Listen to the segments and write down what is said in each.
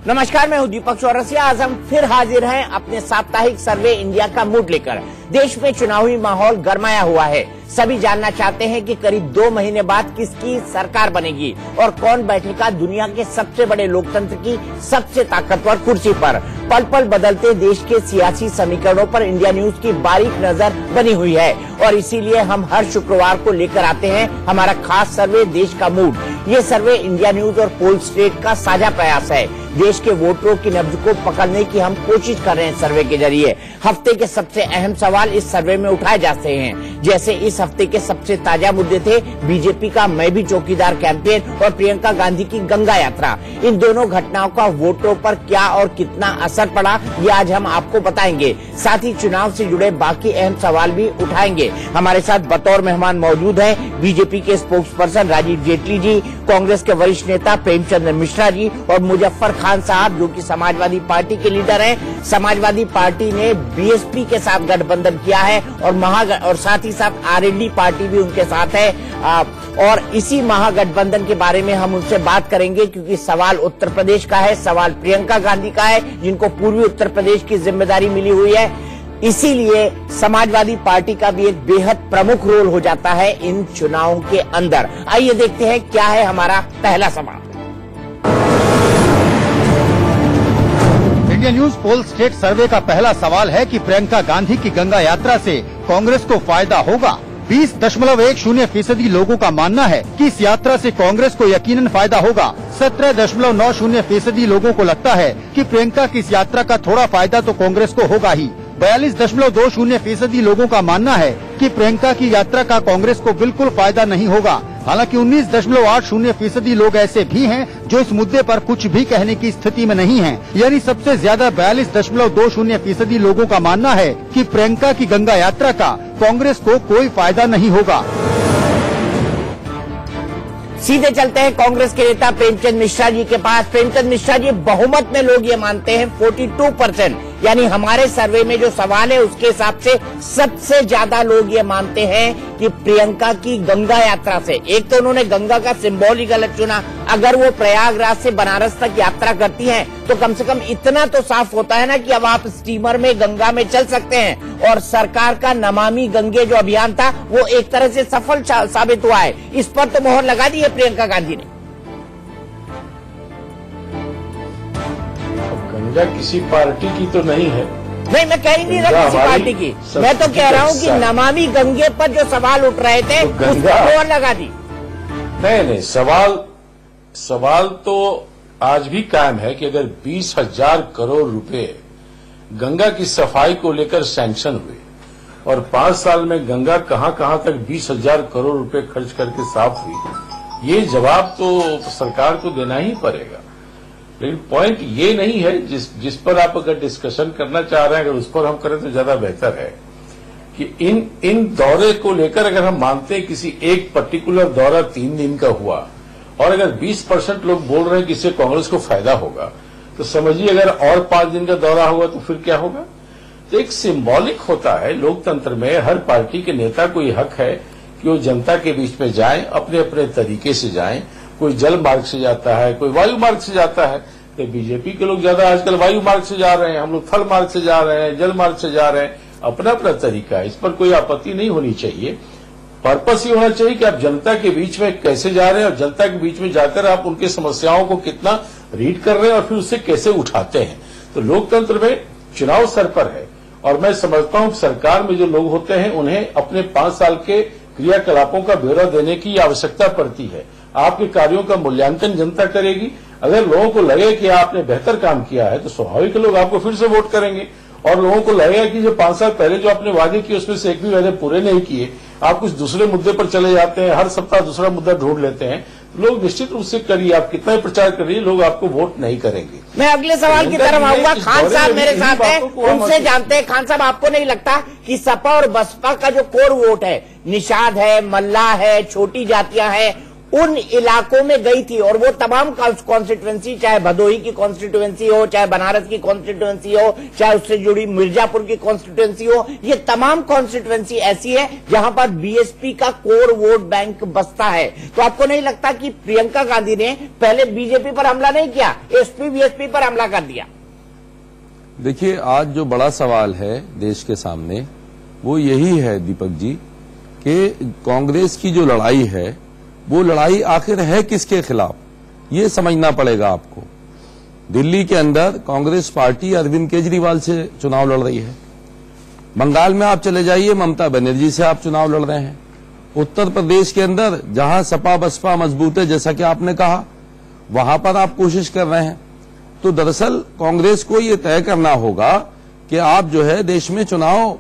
नमस्कार, मैं हूं दीपक चौरसिया। आज हम फिर हाजिर हैं अपने साप्ताहिक सर्वे इंडिया का मूड लेकर। देश में चुनावी माहौल गरमाया हुआ है। सभी जानना चाहते हैं कि करीब 2 महीने बाद किसकी सरकार बनेगी और कौन बैठेगा दुनिया के सबसे बड़े लोकतंत्र की सबसे ताकतवर कुर्सी पर। पल पल बदलते देश के सियासी समीकरणों पर इंडिया न्यूज की बारीक नजर बनी हुई है और इसीलिए हम हर शुक्रवार को लेकर आते हैं हमारा खास सर्वे देश का मूड। ये सर्वे इंडिया न्यूज और पोलस्टेट का साझा प्रयास है। देश के वोटरों की नब्ज को पकड़ने की हम कोशिश कर रहे हैं सर्वे के जरिए। हफ्ते के सबसे अहम सवाल इस सर्वे में उठाए जाते हैं। जैसे इस हफ्ते के सबसे ताजा मुद्दे थे बीजेपी का मैं भी चौकीदार कैंपेन और प्रियंका गांधी की गंगा यात्रा। इन दोनों घटनाओं का वोटरों पर क्या और कितना असर पड़ा, ये आज हम आपको बताएंगे। साथ ही चुनाव से जुड़े बाकी अहम सवाल भी उठाएंगे। हमारे साथ बतौर मेहमान मौजूद हैं बीजेपी के स्पोक्स पर्सन राजीव जेटली जी, कांग्रेस के वरिष्ठ नेता प्रेमचंद मिश्रा जी और मुजफ्फर खान साहब, जो कि समाजवादी पार्टी के लीडर हैं। समाजवादी पार्टी ने बीएसपी के साथ गठबंधन किया है और साथ ही साथ आरएलडी पार्टी भी उनके साथ है। और इसी महागठबंधन के बारे में हम उनसे बात करेंगे, क्योंकि सवाल उत्तर प्रदेश का है, सवाल प्रियंका गांधी का है, जिनको पूर्वी उत्तर प्रदेश की जिम्मेदारी मिली हुई है। इसीलिए समाजवादी पार्टी का भी एक बेहद प्रमुख रोल हो जाता है इन चुनावों के अंदर। आइए देखते हैं क्या है हमारा पहला सवाल। इंडिया न्यूज पोल स्टेट सर्वे का पहला सवाल है कि प्रियंका गांधी की गंगा यात्रा से कांग्रेस को फायदा होगा। 20.10% लोगों का मानना है कि इस यात्रा से कांग्रेस को यकीनन फायदा होगा। 17.90% लोगों को लगता है कि प्रियंका की इस यात्रा का थोड़ा फायदा तो कांग्रेस को होगा ही। 42.20% लोगों का मानना है कि प्रियंका की यात्रा का कांग्रेस को बिल्कुल फायदा नहीं होगा। हालांकि 19.80% लोग ऐसे भी हैं जो इस मुद्दे पर कुछ भी कहने की स्थिति में नहीं हैं। यानी सबसे ज्यादा 42.20% लोगों का मानना है कि प्रियंका की गंगा यात्रा का कांग्रेस को कोई फायदा नहीं होगा। सीधे चलते हैं कांग्रेस के नेता प्रेमचंद मिश्रा जी के पास। प्रेमचंद मिश्रा जी, बहुमत में लोग ये मानते हैं 42%, यानी हमारे सर्वे में जो सवाल है उसके हिसाब से सबसे ज्यादा लोग ये मानते हैं कि प्रियंका की गंगा यात्रा से, एक तो उन्होंने गंगा का सिंबल ही गलत चुना। अगर वो प्रयागराज से बनारस तक यात्रा करती हैं तो कम से कम इतना तो साफ होता है ना कि अब आप स्टीमर में गंगा में चल सकते हैं। और सरकार का नमामि गंगे जो अभियान था वो एक तरह से सफल साबित हुआ है। इस पर तो मोहर लगा दी है प्रियंका गांधी ने। गंगा किसी पार्टी की तो नहीं है। नहीं, मैं कह ही नहीं रहा किसी पार्टी की, मैं तो कह रहा हूँ कि नमामि गंगे पर जो सवाल उठ रहे थे उस पर मोहर लगा दी। नहीं, सवाल तो आज भी कायम है कि अगर 20,000 करोड़ रुपए गंगा की सफाई को लेकर सैंक्शन हुए और 5 साल में गंगा कहां तक 20,000 करोड़ रुपए खर्च करके साफ हुई, ये जवाब तो सरकार को देना ही पड़ेगा। लेकिन पॉइंट ये नहीं है जिस पर आप अगर डिस्कशन करना चाह रहे हैं, अगर उस पर हम करें तो ज्यादा बेहतर है कि इन दौरे को लेकर अगर हम मानते हैं किसी एक पर्टिकुलर दौरा 3 दिन का हुआ और अगर 20% लोग बोल रहे हैं कि इससे कांग्रेस को फायदा होगा, तो समझिए अगर और 5 दिन का दौरा हुआ तो फिर क्या होगा। तो एक सिंबॉलिक होता है लोकतंत्र में, हर पार्टी के नेता को ये हक है कि वो जनता के बीच में जाएं, अपने अपने तरीके से जाएं। कोई जल मार्ग से जाता है, कोई वायु मार्ग से जाता है। तो बीजेपी के लोग ज्यादा आजकल वायु मार्ग से जा रहे हैं, हम लोग थल मार्ग से जा रहे हैं, जल मार्ग से जा रहे हैं। अपना अपना तरीका है, इस पर कोई आपत्ति नहीं होनी चाहिए। पर्पस ये होना चाहिए कि आप जनता के बीच में कैसे जा रहे हैं और जनता के बीच में जाकर आप उनकी समस्याओं को कितना रीड कर रहे हैं और फिर उससे कैसे उठाते हैं। तो लोकतंत्र में चुनाव सर पर है और मैं समझता हूं सरकार में जो लोग होते हैं उन्हें अपने 5 साल के क्रियाकलापों का ब्यौरा देने की आवश्यकता पड़ती है। आपके कार्यों का मूल्यांकन जनता करेगी। अगर लोगों को लगे कि आपने बेहतर काम किया है तो स्वाभाविक लोग आपको फिर से वोट करेंगे, और लोगों को लगेगा कि जो 5 साल पहले जो आपने वादे किए उसमें से एक भी वादे पूरे नहीं किए, आप कुछ दूसरे मुद्दे पर चले जाते हैं, हर सप्ताह दूसरा मुद्दा ढूंढ लेते हैं, तो लोग निश्चित रूप से करिए, आप कितना ही प्रचार करिए, लोग आपको वोट नहीं करेंगे। मैं अगले सवाल की तरफ आऊंगा। खान साहब मेरे साथ हैं, उनसे जानते हैं। खान साहब, आपको नहीं लगता कि सपा और बसपा का जो कोर वोट है, निषाद है, मल्ला है, छोटी जातियां हैं, उन इलाकों में गई थी और वो तमाम कॉन्स्टिट्यूएंसी, चाहे भदोही की कॉन्स्टिट्यूएंसी हो, चाहे बनारस की कॉन्स्टिट्यूएंसी हो, चाहे उससे जुड़ी मिर्जापुर की कॉन्स्टिट्यूएंसी हो, ये तमाम कॉन्स्टिट्यूएंसी ऐसी है जहां पर बीएसपी का कोर वोट बैंक बसता है। तो आपको नहीं लगता कि प्रियंका गांधी ने पहले बीजेपी पर हमला नहीं किया, एसपी बीएसपी पर हमला कर दिया? देखिए, आज जो बड़ा सवाल है देश के सामने वो यही है दीपक जी कि कांग्रेस की जो लड़ाई है वो लड़ाई आखिर है किसके खिलाफ, ये समझना पड़ेगा आपको। दिल्ली के अंदर कांग्रेस पार्टी अरविंद केजरीवाल से चुनाव लड़ रही है। बंगाल में आप चले जाइए, ममता बनर्जी से आप चुनाव लड़ रहे हैं। उत्तर प्रदेश के अंदर जहां सपा बसपा मजबूत है, जैसा कि आपने कहा, वहां पर आप कोशिश कर रहे हैं। तो दरअसल कांग्रेस को ये तय करना होगा कि आप जो है देश में चुनाव,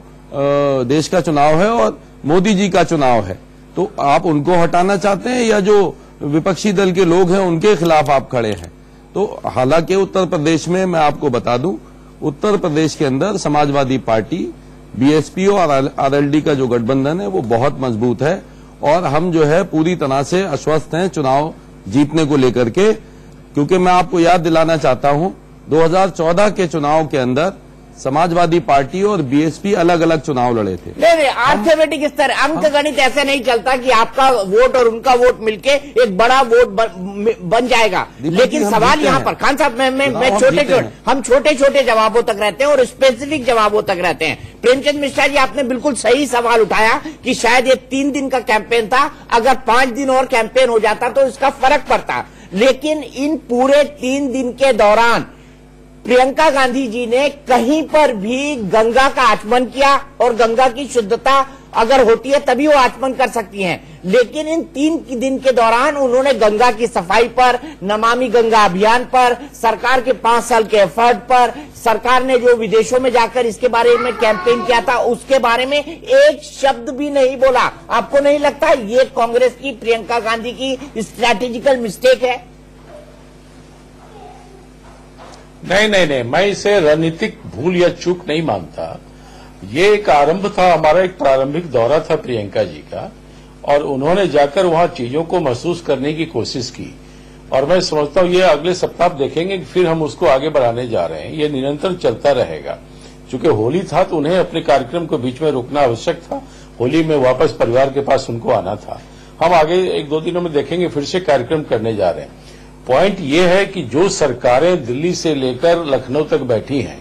देश का चुनाव है और मोदी जी का चुनाव है, तो आप उनको हटाना चाहते हैं या जो विपक्षी दल के लोग हैं उनके खिलाफ आप खड़े हैं। तो हालांकि उत्तर प्रदेश में मैं आपको बता दूं, उत्तर प्रदेश के अंदर समाजवादी पार्टी, बीएसपी और आरएलडी का जो गठबंधन है वो बहुत मजबूत है और हम जो है पूरी तरह से आश्वस्त हैं चुनाव जीतने को लेकर के। क्योंकि मैं आपको याद दिलाना चाहता हूं 2014 के चुनाव के अंदर समाजवादी पार्टी और बीएसपी अलग अलग चुनाव लड़े थे। नहीं, आर्थमेटिक स्तर, अंक गणित ऐसे नहीं चलता कि आपका वोट और उनका वोट मिलके एक बड़ा वोट बन जाएगा। लेकिन सवाल यहाँ पर, खान साहब, हम छोटे छोटे जवाबों तक रहते हैं और स्पेसिफिक जवाबों तक रहते हैं। प्रेमचंद मिश्रा जी, आपने बिल्कुल सही सवाल उठाया कि शायद ये 3 दिन का कैंपेन था, अगर 5 दिन और कैंपेन हो जाता तो इसका फर्क पड़ता। लेकिन इन पूरे 3 दिन के दौरान प्रियंका गांधी जी ने कहीं पर भी गंगा का आचमन किया, और गंगा की शुद्धता अगर होती है तभी वो आचमन कर सकती हैं। लेकिन इन 3 दिन के दौरान उन्होंने गंगा की सफाई पर, नमामि गंगा अभियान पर, सरकार के 5 साल के एफर्ट पर, सरकार ने जो विदेशों में जाकर इसके बारे में कैंपेन किया था उसके बारे में एक शब्द भी नहीं बोला। आपको नहीं लगता ये कांग्रेस की, प्रियंका गांधी की स्ट्रैटेजिकल मिस्टेक है? नहीं, मैं इसे रणनीतिक भूल या चूक नहीं मानता। ये एक आरंभ था, हमारा एक प्रारंभिक दौरा था प्रियंका जी का, और उन्होंने जाकर वहां चीजों को महसूस करने की कोशिश की। और मैं समझता हूं ये अगले सप्ताह देखेंगे कि फिर हम उसको आगे बढ़ाने जा रहे हैं। ये निरंतर चलता रहेगा। चूंकि होली था तो उन्हें अपने कार्यक्रम को बीच में रोकना आवश्यक था। होली में वापस परिवार के पास उनको आना था। हम आगे 1-2 दिनों में देखेंगे, फिर से कार्यक्रम करने जा रहे हैं। पॉइंट ये है कि जो सरकारें दिल्ली से लेकर लखनऊ तक बैठी हैं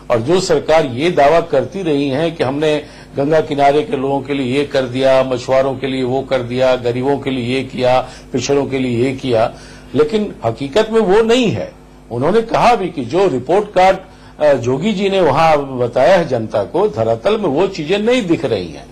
और जो सरकार ये दावा करती रही हैं कि हमने गंगा किनारे के लोगों के लिए ये कर दिया, मछुआरों के लिए वो कर दिया, गरीबों के लिए ये किया, पिछड़ों के लिए ये किया, लेकिन हकीकत में वो नहीं है। उन्होंने कहा भी कि जो रिपोर्ट कार्ड जोगी जी ने वहां बताया है जनता को, धरातल में वो चीजें नहीं दिख रही हैं।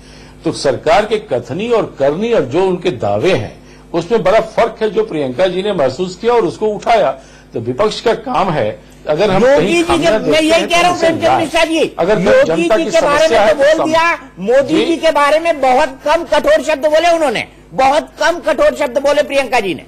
तो सरकार के कथनी और करनी और जो उनके दावे हैं उसमें बड़ा फर्क है, जो प्रियंका जी ने महसूस किया और उसको उठाया। तो विपक्ष का काम है, अगर हम कहीं खामियां देखते हैं, मैं यही कह रहा हूं प्रेमचंद मिश्रा जी, अगर योगी जी के बारे में तो बोल दिया, मोदी जी के बारे में बहुत कम कठोर शब्द बोले उन्होंने, बहुत कम कठोर शब्द बोले प्रियंका जी ने।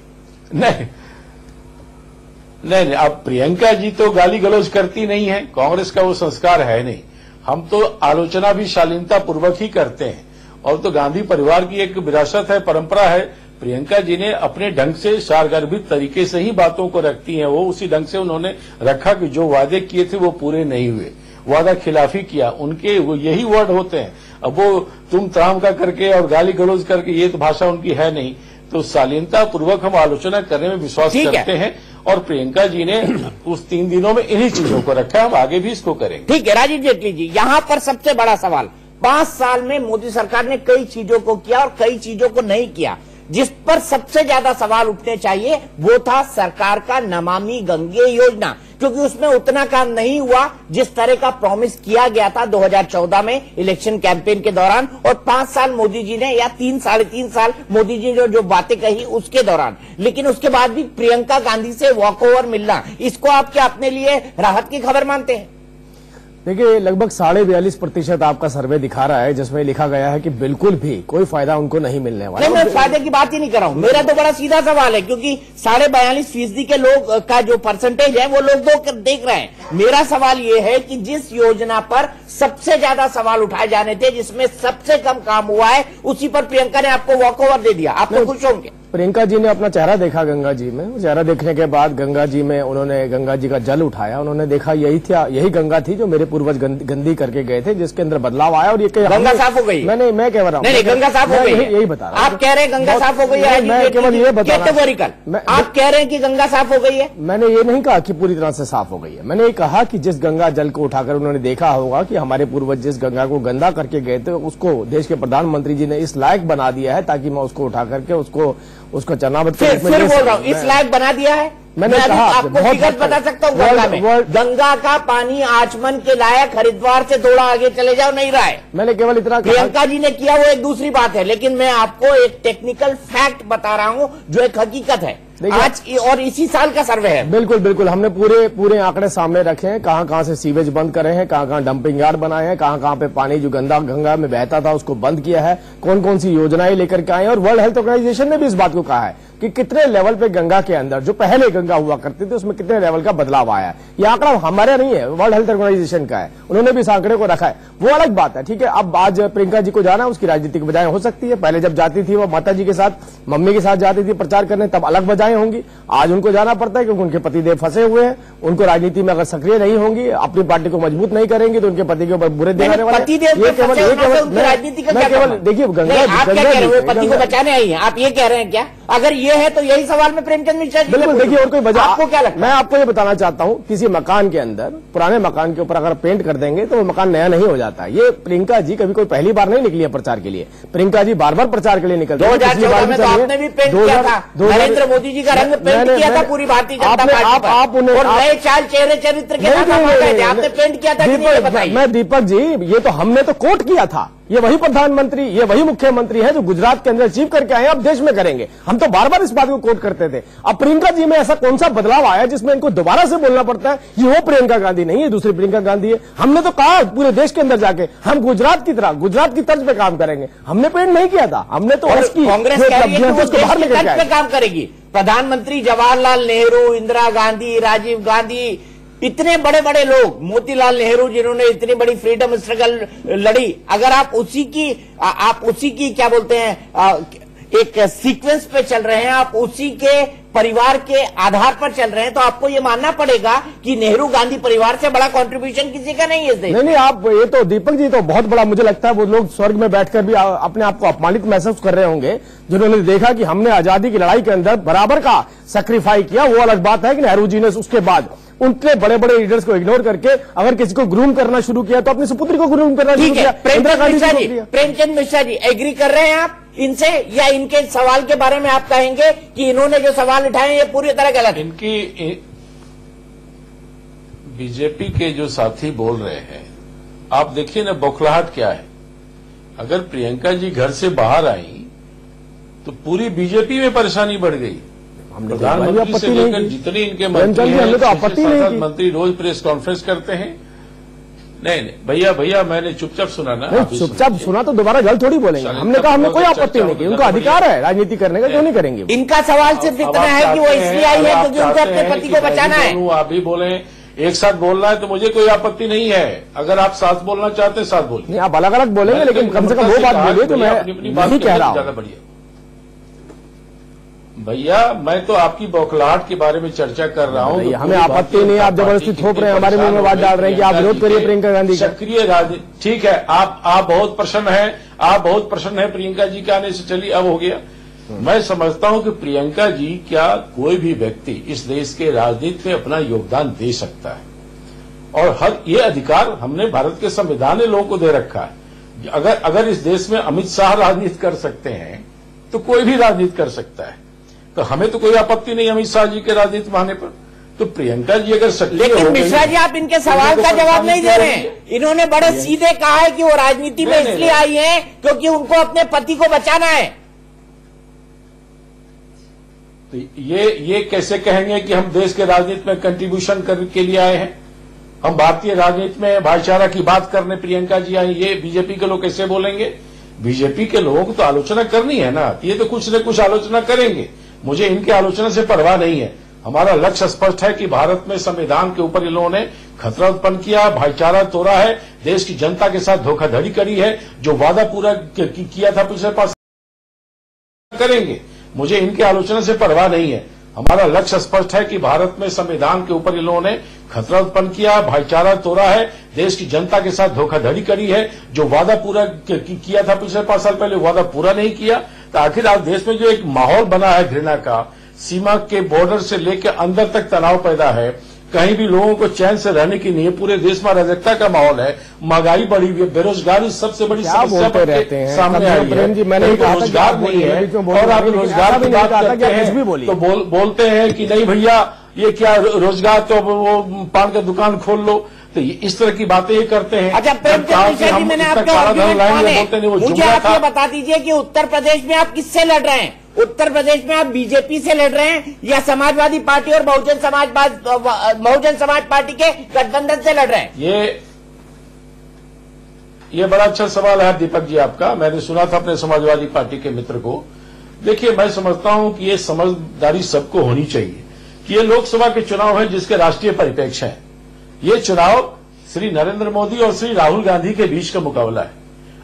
नहीं, अब प्रियंका जी तो गाली गलौज करती नहीं है, कांग्रेस का वो संस्कार है नहीं। हम तो आलोचना भी शालीनता पूर्वक ही करते हैं, और तो गांधी परिवार की एक विरासत है, परंपरा है। प्रियंका जी ने अपने ढंग से सारगर्भित तरीके से ही बातों को रखती हैं। वो उसी ढंग से उन्होंने रखा कि जो वादे किए थे वो पूरे नहीं हुए, वादा खिलाफी किया, उनके वो यही वर्ड होते हैं। अब वो तुम ताम का करके और गाली गलौज करके ये तो भाषा उनकी है नहीं। तो शालीनता पूर्वक हम आलोचना करने में विश्वास करते हैं, और प्रियंका जी ने उस 3 दिनों में इन्हीं चीजों को रखा। हम आगे भी इसको करेंगे। ठीक है राजीव जेटली जी, यहाँ पर सबसे बड़ा सवाल, 5 साल में मोदी सरकार ने कई चीजों को किया और कई चीजों को नहीं किया। जिस पर सबसे ज्यादा सवाल उठने चाहिए वो था सरकार का नमामि गंगे योजना, क्योंकि उसमें उतना काम नहीं हुआ जिस तरह का प्रॉमिस किया गया था 2014 में इलेक्शन कैंपेन के दौरान, और 5 साल मोदी जी ने, या 3-3.5 साल मोदी जी ने जो बातें कही उसके दौरान। लेकिन उसके बाद भी प्रियंका गांधी से वॉकओवर मिलना, इसको आप क्या अपने लिए राहत की खबर मानते हैं? देखिए, लगभग 42.5% आपका सर्वे दिखा रहा है, जिसमें लिखा गया है कि बिल्कुल भी कोई फायदा उनको नहीं मिलने वाला। नहीं, मैं फायदे की बात ही नहीं कर रहा हूं। मेरा तो बड़ा सीधा सवाल है, क्योंकि 42.5% के लोग का जो परसेंटेज है वो लोग देख रहे हैं। मेरा सवाल ये है कि जिस योजना पर सबसे ज्यादा सवाल उठाए जाने थे, जिसमें सबसे कम काम हुआ है, उसी पर प्रियंका ने आपको वॉकओवर दे दिया। आप तो खुश होंगे। प्रियंका जी ने अपना चेहरा देखा गंगा जी में, चेहरा देखने के बाद गंगा जी में उन्होंने गंगा जी का जल उठाया, उन्होंने देखा यही गंगा थी जो मेरे पूर्वज गंदी करके गए थे, जिसके अंदर बदलाव आया और ये गंगा साफ हो गई। मैं कह रहा हूँ नहीं, गंगा साफ हो गई, यही बता रहा हूँ। आप कह रहे हैं गंगा साफ हो गई है, मैं केवल ये बता कैटेगोरिकल आप कह रहे हैं कि गंगा साफ हो गई है। मैंने ये नहीं कहा कि पूरी तरह से साफ हो गई है, मैंने ये कहा कि जिस गंगा जल को उठाकर उन्होंने देखा होगा कि हमारे पूर्वज जिस गंगा को गंदा करके गए थे, उसको देश के प्रधानमंत्री जी ने इस लायक बना दिया है ताकि मैं उसको उठा करके उसको चरणावत फिर बोल रहा हूँ, इस लायक बना दिया है। मैंने कहा आपको फिगर बता सकता हूँ, गंगा में गंगा का पानी आचमन के लायक हरिद्वार से थोड़ा आगे चले जाओ नहीं रहा है। मैंने केवल इतना प्रियंका जी ने किया वो एक दूसरी बात है, लेकिन मैं आपको एक टेक्निकल फैक्ट बता रहा हूँ जो एक हकीकत है आज और इसी साल का सर्वे है। बिल्कुल हमने पूरे आंकड़े सामने रखे हैं, कहां से सीवेज बंद करे हैं, कहां डंपिंग यार्ड बनाए हैं, कहां पे पानी जो गंगा में बहता था उसको बंद किया है, कौन सी योजनाएं लेकर के आए हैं। और वर्ल्ड हेल्थ ऑर्गेनाइजेशन ने भी इस बात को कहा है कि कितने लेवल पे गंगा के अंदर जो पहले गंगा हुआ करती थी उसमें कितने लेवल का बदलाव आया है। ये आंकड़ा हमारा नहीं है, वर्ल्ड हेल्थ ऑर्गेनाइजेशन का है, उन्होंने भी इस आंकड़े को रखा है। वो अलग बात है, ठीक है। अब आज प्रियंका जी को जाना उसकी राजनीतिक वजह हो सकती है, पहले जब जाती थी वो माता जी के साथ, मम्मी के साथ जाती थी प्रचार करने, तब अलग वजहें होंगी। आज उनको जाना पड़ता है क्योंकि उनके पतिदेव फंसे हुए हैं, उनको राजनीति में अगर सक्रिय नहीं होंगी, अपनी पार्टी को मजबूत नहीं करेंगी तो उनके पति के ऊपर बुरे दिन आने वाले। देखिए गंगा पति को बचाने आई है, आप ये कह रहे हैं क्या? अगर ये है तो यही सवाल में प्रेमचंद मिश्रा जी बिल्कुल। देखिए और कोई वजह आपको क्या लगता है? मैं आपको ये बताना चाहता हूँ, किसी मकान के अंदर पुराने मकान के ऊपर अगर पेंट कर देंगे तो वो मकान नया नहीं हो जाता। ये प्रियंका जी कभी कोई पहली बार नहीं निकली है प्रचार के लिए, प्रियंका जी बार प्रचार के लिए निकलते हैं। 2014 में तो आपने भी पेंट किया था, नरेंद्र मोदी जी का रंग पेंट किया था पूरी भारतीय जनता पार्टी पर, और नए चाल चेहरे चरित्र के साथ आपने पेंट किया था। मैं दीपक जी, ये तो हमने तो कोट किया था, ये वही प्रधानमंत्री, ये वही मुख्यमंत्री है जो गुजरात के अंदर अचीव करके आए, अब देश में करेंगे। हम तो बार बार इस बात को कोट करते थे। अब प्रियंका जी में ऐसा कौन सा बदलाव आया जिसमें इनको दोबारा से बोलना पड़ता है ये वो प्रियंका गांधी नहीं है, दूसरी प्रियंका गांधी है। हमने तो कहा पूरे देश के अंदर जाके हम गुजरात की तरह, गुजरात की तर्ज पे काम करेंगे। हमने पेंट नहीं किया था, हमने तो कांग्रेस काम करेगी। प्रधानमंत्री जवाहरलाल नेहरू, इंदिरा गांधी, राजीव गांधी, इतने बड़े बड़े लोग, मोतीलाल नेहरू जिन्होंने इतनी बड़ी फ्रीडम स्ट्रगल लड़ी, अगर आप उसी की क्या बोलते हैं एक सीक्वेंस पे चल रहे हैं, आप उसी के परिवार के आधार पर चल रहे हैं, तो आपको ये मानना पड़ेगा कि नेहरू गांधी परिवार से बड़ा कंट्रीब्यूशन किसी का नहीं है। नहीं, आप ये तो दीपक जी तो बहुत बड़ा, मुझे लगता है वो लोग स्वर्ग में बैठकर भी अपने आप को अपमानित महसूस कर रहे होंगे, जिन्होंने देखा कि हमने आजादी की लड़ाई के अंदर बराबर का सैक्रिफाई किया। वो अलग बात है कि नेहरू जी ने उसके बाद उनके बड़े बड़े लीडर्स को इग्नोर करके अगर किसी को ग्रूम करना शुरू किया तो अपनी सुपुत्री को ग्रूम करना शुरू किया। प्रेमचंद मिश्रा जी एग्री कर रहे हैं आप इनसे, या इनके सवाल के बारे में आप कहेंगे कि इन्होंने जो सवाल उठाए ये पूरी तरह गलत? इनकी बीजेपी के जो साथी बोल रहे हैं, आप देखिए ना बौखलाहट क्या है। अगर प्रियंका जी घर से बाहर आई तो पूरी बीजेपी में परेशानी बढ़ गई। प्रधानमंत्री से लेकर जितने इनके मंत्री हैं, तो आपत्ति नहीं, मंत्री रोज प्रेस कॉन्फ्रेंस करते हैं। नहीं भैया मैंने चुपचाप सुना ना। चुपचाप सुना तो दोबारा गलत थोड़ी बोलेंगे। हमने कहा हमने कोई आपत्ति नहीं की, उनका अधिकार है राजनीति करने का, क्यों नहीं करेंगे। इनका सवाल सिर्फ इतना है कि वो इसलिए आई है क्योंकि उनको अपने पति को बचाना है। आप भी बोले एक साथ बोलना है तो मुझे कोई आपत्ति नहीं है। अगर आप साथ बोलना चाहते हैं साथ बोलिए, नहीं आप अलग अलग बोलेंगे, लेकिन कम से कम वो बात बोलिए तो मैं नहीं कह रहा हूं। ज्यादा बढ़िया भैया, मैं तो आपकी बौखलाहट के बारे में चर्चा कर रहा हूँ। हमें आपत्ति नहीं, आप जबरदस्ती थोप रहे हैं, हमारे मुंह में बात डाल रहे हैं कि आप विरोध करिए प्रियंका गांधी का। सक्रिय राजनीति, ठीक है, आप बहुत प्रसन्न हैं, आप बहुत प्रसन्न हैं प्रियंका जी के आने से। चलिए अब हो गया। मैं समझता हूं कि प्रियंका जी क्या कोई भी व्यक्ति इस देश के राजनीति में अपना योगदान दे सकता है, और हर ये अधिकार हमने भारत के संविधान ने लोगों को दे रखा है। अगर इस देश में अमित शाह राजनीति कर सकते हैं तो कोई भी राजनीति कर सकता है, तो हमें तो कोई आपत्ति नहीं अमित शाह जी के राजनीति में आने पर। तो प्रियंका जी अगर सक्रिय, लेकिन मिश्रा जी आप इनके सवाल का जवाब नहीं दे रहे हैं। इन्होंने बड़े सीधे कहा है कि वो राजनीति में इसलिए आई हैं क्योंकि उनको अपने पति को बचाना है। तो ये कैसे कहेंगे कि हम देश के राजनीति में कंट्रीब्यूशन करने के लिए आए हैं? हम भारतीय राजनीति में भाईचारा की बात करने प्रियंका जी आई, ये बीजेपी के लोग कैसे बोलेंगे? बीजेपी के लोगों को तो आलोचना करनी है ना, ये तो कुछ न कुछ आलोचना करेंगे। मुझे इनकी आलोचना से परवाह नहीं है। हमारा लक्ष्य स्पष्ट है कि भारत में संविधान के ऊपर इन लोगों ने खतरा उत्पन्न किया, भाईचारा तोड़ा है, देश की जनता के साथ धोखाधड़ी करी है। जो वादा पूरा किया था पिछले 5 करेंगे, मुझे इनकी आलोचना से परवाह नहीं है। हमारा लक्ष्य स्पष्ट है कि भारत में संविधान के ऊपर इन लोगों ने खतरा उत्पन्न किया, भाईचारा तोड़ा है, देश की जनता के साथ धोखाधड़ी करी है। जो वादा पूरा किया था पिछले 5 साल पहले, वादा पूरा नहीं किया। तो आखिर आज देश में जो एक माहौल बना है घृणा का, सीमा के बॉर्डर से लेकर अंदर तक तनाव पैदा है, कहीं भी लोगों को चैन से रहने की नहीं है, पूरे देश में अराजकता का माहौल है, महंगाई बढ़ी हुई है, बेरोजगारी सबसे बड़ी समस्या सामने आई है। मैंने रोजगार नहीं है और आप रोजगार की बात करते हैं तो बोलते हैं कि नहीं भैया ये क्या रोजगार, तो वो पान का दुकान खोल लो। तो इस तरह की बातें ये करते हैं। अच्छा प्रेमचंद मिश्रा जी, मैंने आपका मुझे आप ये बता दीजिए कि उत्तर प्रदेश में आप किससे लड़ रहे हैं? उत्तर प्रदेश में आप बीजेपी से लड़ रहे हैं या समाजवादी पार्टी और बहुजन समाज पार्टी के गठबंधन से लड़ रहे हैं? ये बड़ा अच्छा सवाल है दीपक जी आपका। मैंने सुना था अपने समाजवादी पार्टी के मित्र को। देखिए, मैं समझता हूं कि ये समझदारी सबको होनी चाहिए कि ये लोकसभा के चुनाव है जिसके राष्ट्रीय परिप्रेक्ष्य है। ये चुनाव श्री नरेंद्र मोदी और श्री राहुल गांधी के बीच का मुकाबला है।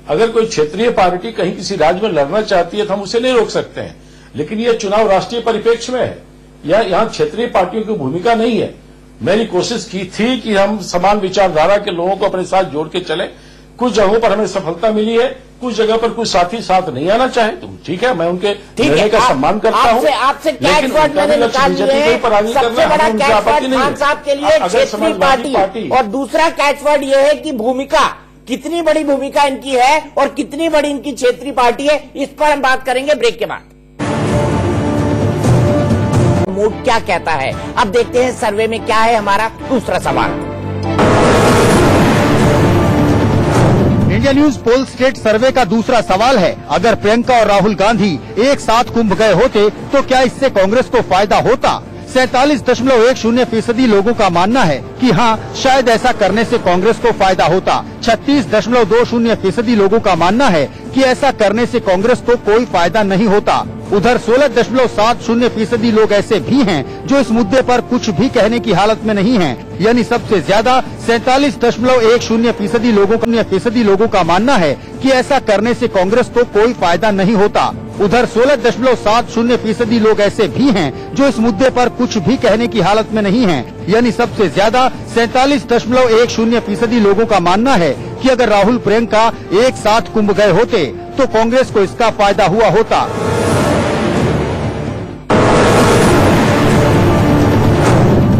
अगर कोई क्षेत्रीय पार्टी कहीं किसी राज्य में लड़ना चाहती है तो हम उसे नहीं रोक सकते हैं, लेकिन यह चुनाव राष्ट्रीय परिप्रेक्ष्य में है, या यहां क्षेत्रीय पार्टियों की भूमिका नहीं है। मैंने कोशिश की थी कि हम समान विचारधारा के लोगों को अपने साथ जोड़ के चले। कुछ जगहों पर हमें सफलता मिली है, कुछ जगह पर कुछ साथी साथ नहीं आना चाहे तो ठीक है, मैं उनके निर्णय का सम्मान करता हूं। आपसे कैच वर्ड मैंने निकाल लिए हैं। सबसे बड़ा कैच वर्ड खान साहब के लिए क्षेत्रीय पार्टी, और दूसरा कैच वर्ड यह है कि भूमिका, कितनी बड़ी भूमिका इनकी है और कितनी बड़ी इनकी क्षेत्रीय पार्टी है, इस पर हम बात करेंगे ब्रेक के बाद। मूड क्या कहता है, अब देखते हैं सर्वे में क्या है हमारा दूसरा सवाल। इंडिया न्यूज पोल स्टेट सर्वे का दूसरा सवाल है, अगर प्रियंका और राहुल गांधी एक साथ कुंभ गए होते तो क्या इससे कांग्रेस को फायदा होता? 47.10% लोगों का मानना है कि हाँ, शायद ऐसा करने से कांग्रेस को फायदा होता। 36.20% लोगों का मानना है कि ऐसा करने से कांग्रेस को कोई फायदा नहीं होता। उधर 16.70% लोग ऐसे भी हैं जो इस मुद्दे पर कुछ भी कहने की हालत में नहीं हैं। यानी सबसे ज्यादा 47.10% लोगों का मानना है कि ऐसा करने से कांग्रेस को कोई फायदा नहीं होता। उधर 16.70% लोग ऐसे भी हैं जो इस मुद्दे पर कुछ भी कहने की हालत में नहीं हैं। यानी सबसे ज्यादा 47.10% लोगों का मानना है कि अगर राहुल प्रियंका एक साथ कुंभ गए होते तो कांग्रेस को इसका फायदा हुआ होता।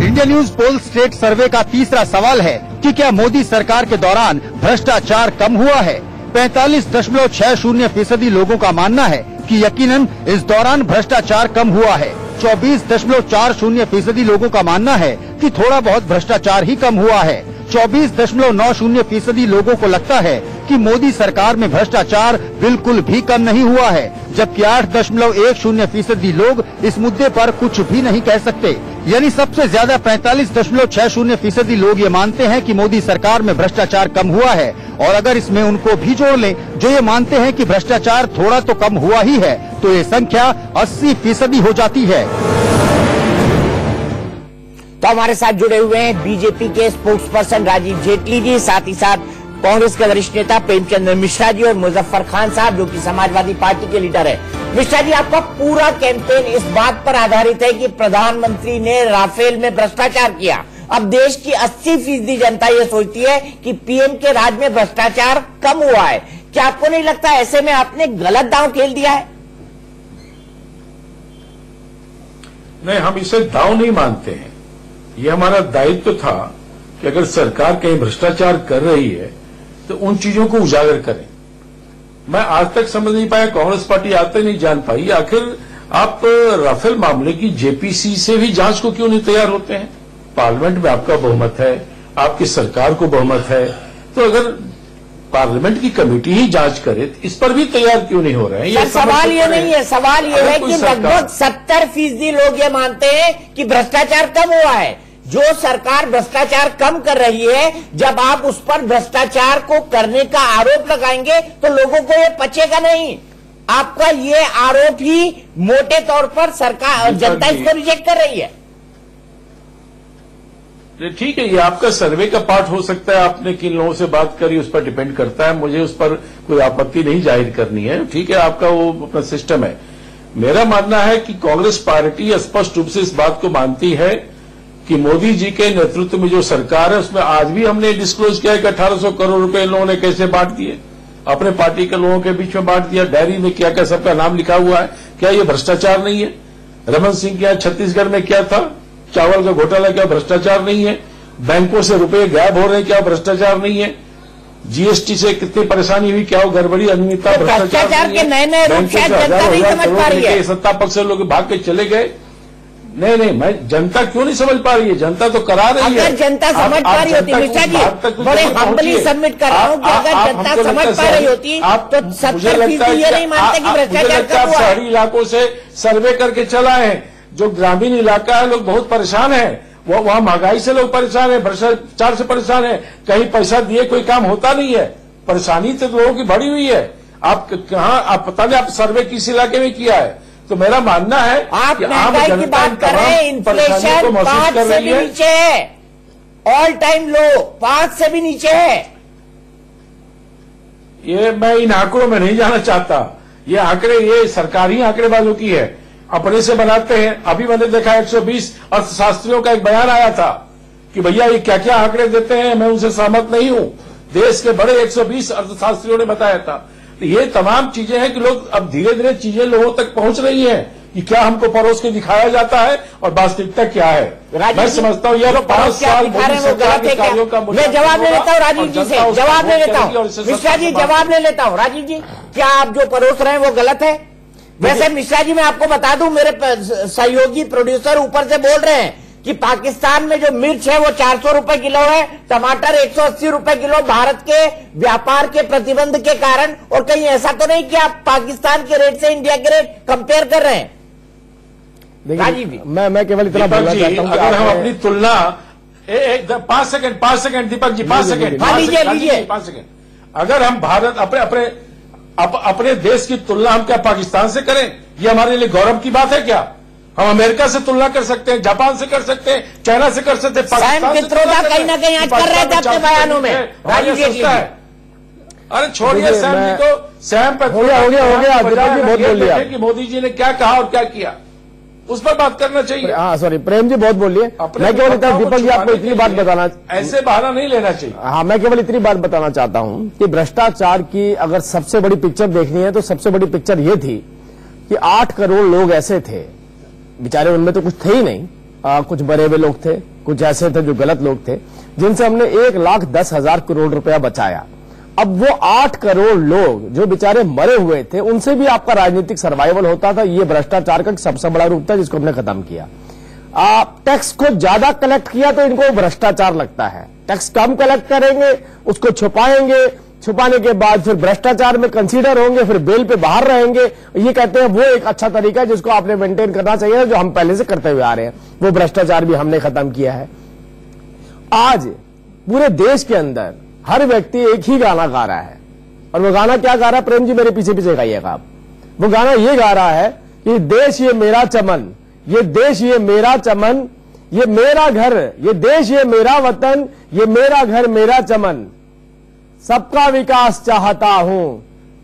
इंडिया न्यूज पोल स्टेट सर्वे का तीसरा सवाल है कि क्या मोदी सरकार के दौरान भ्रष्टाचार कम हुआ है? 45.60% लोगों का मानना है कि यकीनन इस दौरान भ्रष्टाचार कम हुआ है। 24.40% लोगों का मानना है कि थोड़ा बहुत भ्रष्टाचार ही कम हुआ है। 24.90% लोगों को लगता है कि मोदी सरकार में भ्रष्टाचार बिल्कुल भी कम नहीं हुआ है, जबकि 8.10% लोग इस मुद्दे पर कुछ भी नहीं कह सकते। यानी सबसे ज्यादा 45.60% लोग ये मानते हैं कि मोदी सरकार में भ्रष्टाचार कम हुआ है, और अगर इसमें उनको भी जोड़ लें जो ये मानते हैं कि भ्रष्टाचार थोड़ा तो कम हुआ ही है, तो ये संख्या 80% हो जाती है। तो हमारे साथ जुड़े हुए हैं बीजेपी के स्पोक्स पर्सन राजीव जेटली जी, साथ ही साथ कांग्रेस के वरिष्ठ नेता प्रेमचंद मिश्रा जी और मुजफ्फर खान साहब जो कि समाजवादी पार्टी के लीडर है। मिश्रा जी, आपका पूरा कैंपेन इस बात पर आधारित है कि प्रधानमंत्री ने राफेल में भ्रष्टाचार किया। अब देश की 80% जनता ये सोचती है कि पीएम के राज में भ्रष्टाचार कम हुआ है। क्या आपको नहीं लगता ऐसे में आपने गलत दांव खेल दिया है? नहीं, हम इसे दांव नहीं मानते हैं। ये हमारा दायित्व था कि अगर सरकार कहीं भ्रष्टाचार कर रही है तो उन चीजों को उजागर करें। मैं आज तक समझ नहीं पाया, कांग्रेस पार्टी आज तक नहीं जान पाई, आखिर आप राफेल मामले की जेपीसी से भी जांच को क्यों नहीं तैयार होते हैं? पार्लियामेंट में आपका बहुमत है, आपकी सरकार को बहुमत है, तो अगर पार्लियामेंट की कमेटी ही जांच करे तो इस पर भी तैयार क्यों नहीं हो रहे हैं? सवाल ये नहीं है, सवाल ये है कि लगभग 70% लोग ये मानते हैं कि भ्रष्टाचार कम हुआ है। जो सरकार भ्रष्टाचार कम कर रही है, जब आप उस पर भ्रष्टाचार को करने का आरोप लगाएंगे तो लोगों को ये पचेगा नहीं। आपका ये आरोप ही मोटे तौर पर सरकार जनता इसको रिजेक्ट कर रही है। ठीक है, ये आपका सर्वे का पार्ट हो सकता है, आपने किन लोगों से बात करी उस पर डिपेंड करता है, मुझे उस पर कोई आपत्ति नहीं जाहिर करनी है। ठीक है, आपका वो अपना सिस्टम है। मेरा मानना है कि कांग्रेस पार्टी स्पष्ट रूप से इस बात को मानती है कि मोदी जी के नेतृत्व में जो सरकार है उसमें आज भी हमने डिस्क्लोज किया है कि 1800 करोड़ रुपए इन लोगों ने कैसे बांट दिए, अपने पार्टी के लोगों के बीच में बांट दिया, डायरी में क्या क्या सबका नाम लिखा हुआ है। क्या ये भ्रष्टाचार नहीं है? रमन सिंह के यहाँ छत्तीसगढ़ में क्या था, चावल का घोटाला, क्या भ्रष्टाचार नहीं है? बैंकों से रुपए गायब हो रहे हैं, क्या भ्रष्टाचार नहीं है? जीएसटी से कितनी परेशानी हुई, क्या वो गड़बड़ी अनियमितता भ्रष्टाचार के नए नए रूप शायद जनता नहीं समझ पा रही है। सत्ता पक्ष से लोग भाग के चले गए। नहीं, मैं जनता क्यों नहीं समझ पा रही है? जनता तो करा रही है। अगर जनता समझ पा रही होती, मिश्रा जी बड़े हम्बली सबमिट कर रहा हूँ कि अगर जनता समझ पा रही होती तो 70% ये नहीं मानते कि भ्रष्टाचार कब हुआ। शहरी इलाकों से सर्वे करके चला है, जो ग्रामीण इलाका है लोग बहुत परेशान है, वो वहां महंगाई से लोग परेशान है, भ्रष्टाचार से परेशान है, कहीं पैसा दिए कोई काम होता नहीं है, परेशानी तो लोगों की बढ़ी हुई है। आप कहाँ, आप पता नहीं आप सर्वे किस इलाके में किया है। तो मेरा मानना है आप महंगाई की बात कर रहे हैं, इन्फ्लेशन 5 से भी नीचे है, ऑल टाइम लो 5 से भी नीचे है। ये मैं इन आंकड़ों में नहीं जाना चाहता, ये आंकड़े ये सरकारी आंकड़ेबाजों की है, अपने से बनाते हैं। अभी मैंने देखा 120 अर्थशास्त्रियों का एक बयान आया था कि भैया ये क्या क्या आंकड़े देते हैं, मैं उनसे सहमत नहीं हूं। देश के बड़े 120 अर्थशास्त्रियों ने बताया था। तो ये तमाम चीजें हैं कि लोग अब धीरे धीरे चीजें लोगों तक पहुंच रही हैं कि क्या हमको परोस के दिखाया जाता है और वास्तविकता क्या है। मैं समझता हूँ यह 5 साल मोदी सरकार के कार्यों का मैं जवाब ले लेता हूँ राजीव जी से, जवाब ले लेता हूँ मिश्रा जी, जवाब ले लेता हूँ। राजीव जी, क्या आप जो परोस रहे हैं वो गलत है? वैसे मिश्रा जी मैं आपको बता दूं, मेरे सहयोगी प्रोड्यूसर ऊपर से बोल रहे हैं कि पाकिस्तान में जो मिर्च है वो 400 रुपए किलो है, टमाटर 180 रुपए किलो, भारत के व्यापार के प्रतिबंध के कारण। और कहीं ऐसा तो नहीं कि आप पाकिस्तान के रेट से इंडिया के रेट कंपेयर कर रहे हैं? राजीव जी, मैं केवल इतना बोलना चाहता हूं कि अगर हम अपनी तुलना 5 second Deepak ji, 5 second, 5 second, अगर हम भारत अपने देश की तुलना हम क्या पाकिस्तान से करें? ये हमारे लिए गौरव की बात है क्या? हम अमेरिका से तुलना कर सकते हैं, जापान से कर सकते हैं, चाइना से कर सकते हैं, पाकिस्तान से कहीं ना कहीं आज कर रहे थे अपने बयानों में। राजीव जी, अरे छोड़िए सैम जी को, सैम पे हो गया बहुत बोल लिया कि मोदी जी ने क्या कहा और क्या किया, उस पर बात करना चाहिए। हाँ सॉरी, प्रेम जी बहुत बोलिए। मैं केवल दीपक जी आपको इतनी बात बताना, ऐसे बहाना नहीं लेना चाहिए। हाँ, मैं केवल इतनी बात बताना चाहता हूं कि भ्रष्टाचार की अगर सबसे बड़ी पिक्चर देखनी है तो सबसे बड़ी पिक्चर ये थी कि 8 करोड़ लोग ऐसे थे, बेचारे उनमें तो कुछ थे ही नहीं, कुछ बड़े हुए लोग थे, कुछ ऐसे थे जो गलत लोग थे, जिनसे हमने 1,10,000 करोड़ रुपया बचाया। अब वो 8 करोड़ लोग जो बेचारे मरे हुए थे, उनसे भी आपका राजनीतिक सर्वाइवल होता था। ये भ्रष्टाचार का सबसे बड़ा रूप था जिसको हमने खत्म किया। आप टैक्स को ज्यादा कलेक्ट किया तो इनको भ्रष्टाचार लगता है, टैक्स कम कलेक्ट करेंगे, उसको छुपाएंगे, छुपाने के बाद फिर भ्रष्टाचार में कंसीडर होंगे, फिर बेल पे बाहर रहेंगे। ये कहते हैं वो एक अच्छा तरीका है जिसको आपने मेंटेन करना चाहिए, जो हम पहले से करते हुए आ रहे हैं। वो भ्रष्टाचार भी हमने खत्म किया है। आज पूरे देश के अंदर हर व्यक्ति एक ही गाना गा रहा है, और वो गाना क्या गा रहा है? प्रेम जी मेरे पीछे पीछे गाइएगा आप। वो गाना ये गा रहा है कि देश ये मेरा चमन, ये देश ये मेरा चमन, ये मेरा घर, ये देश ये मेरा वतन, ये मेरा घर मेरा चमन, सबका विकास चाहता हूं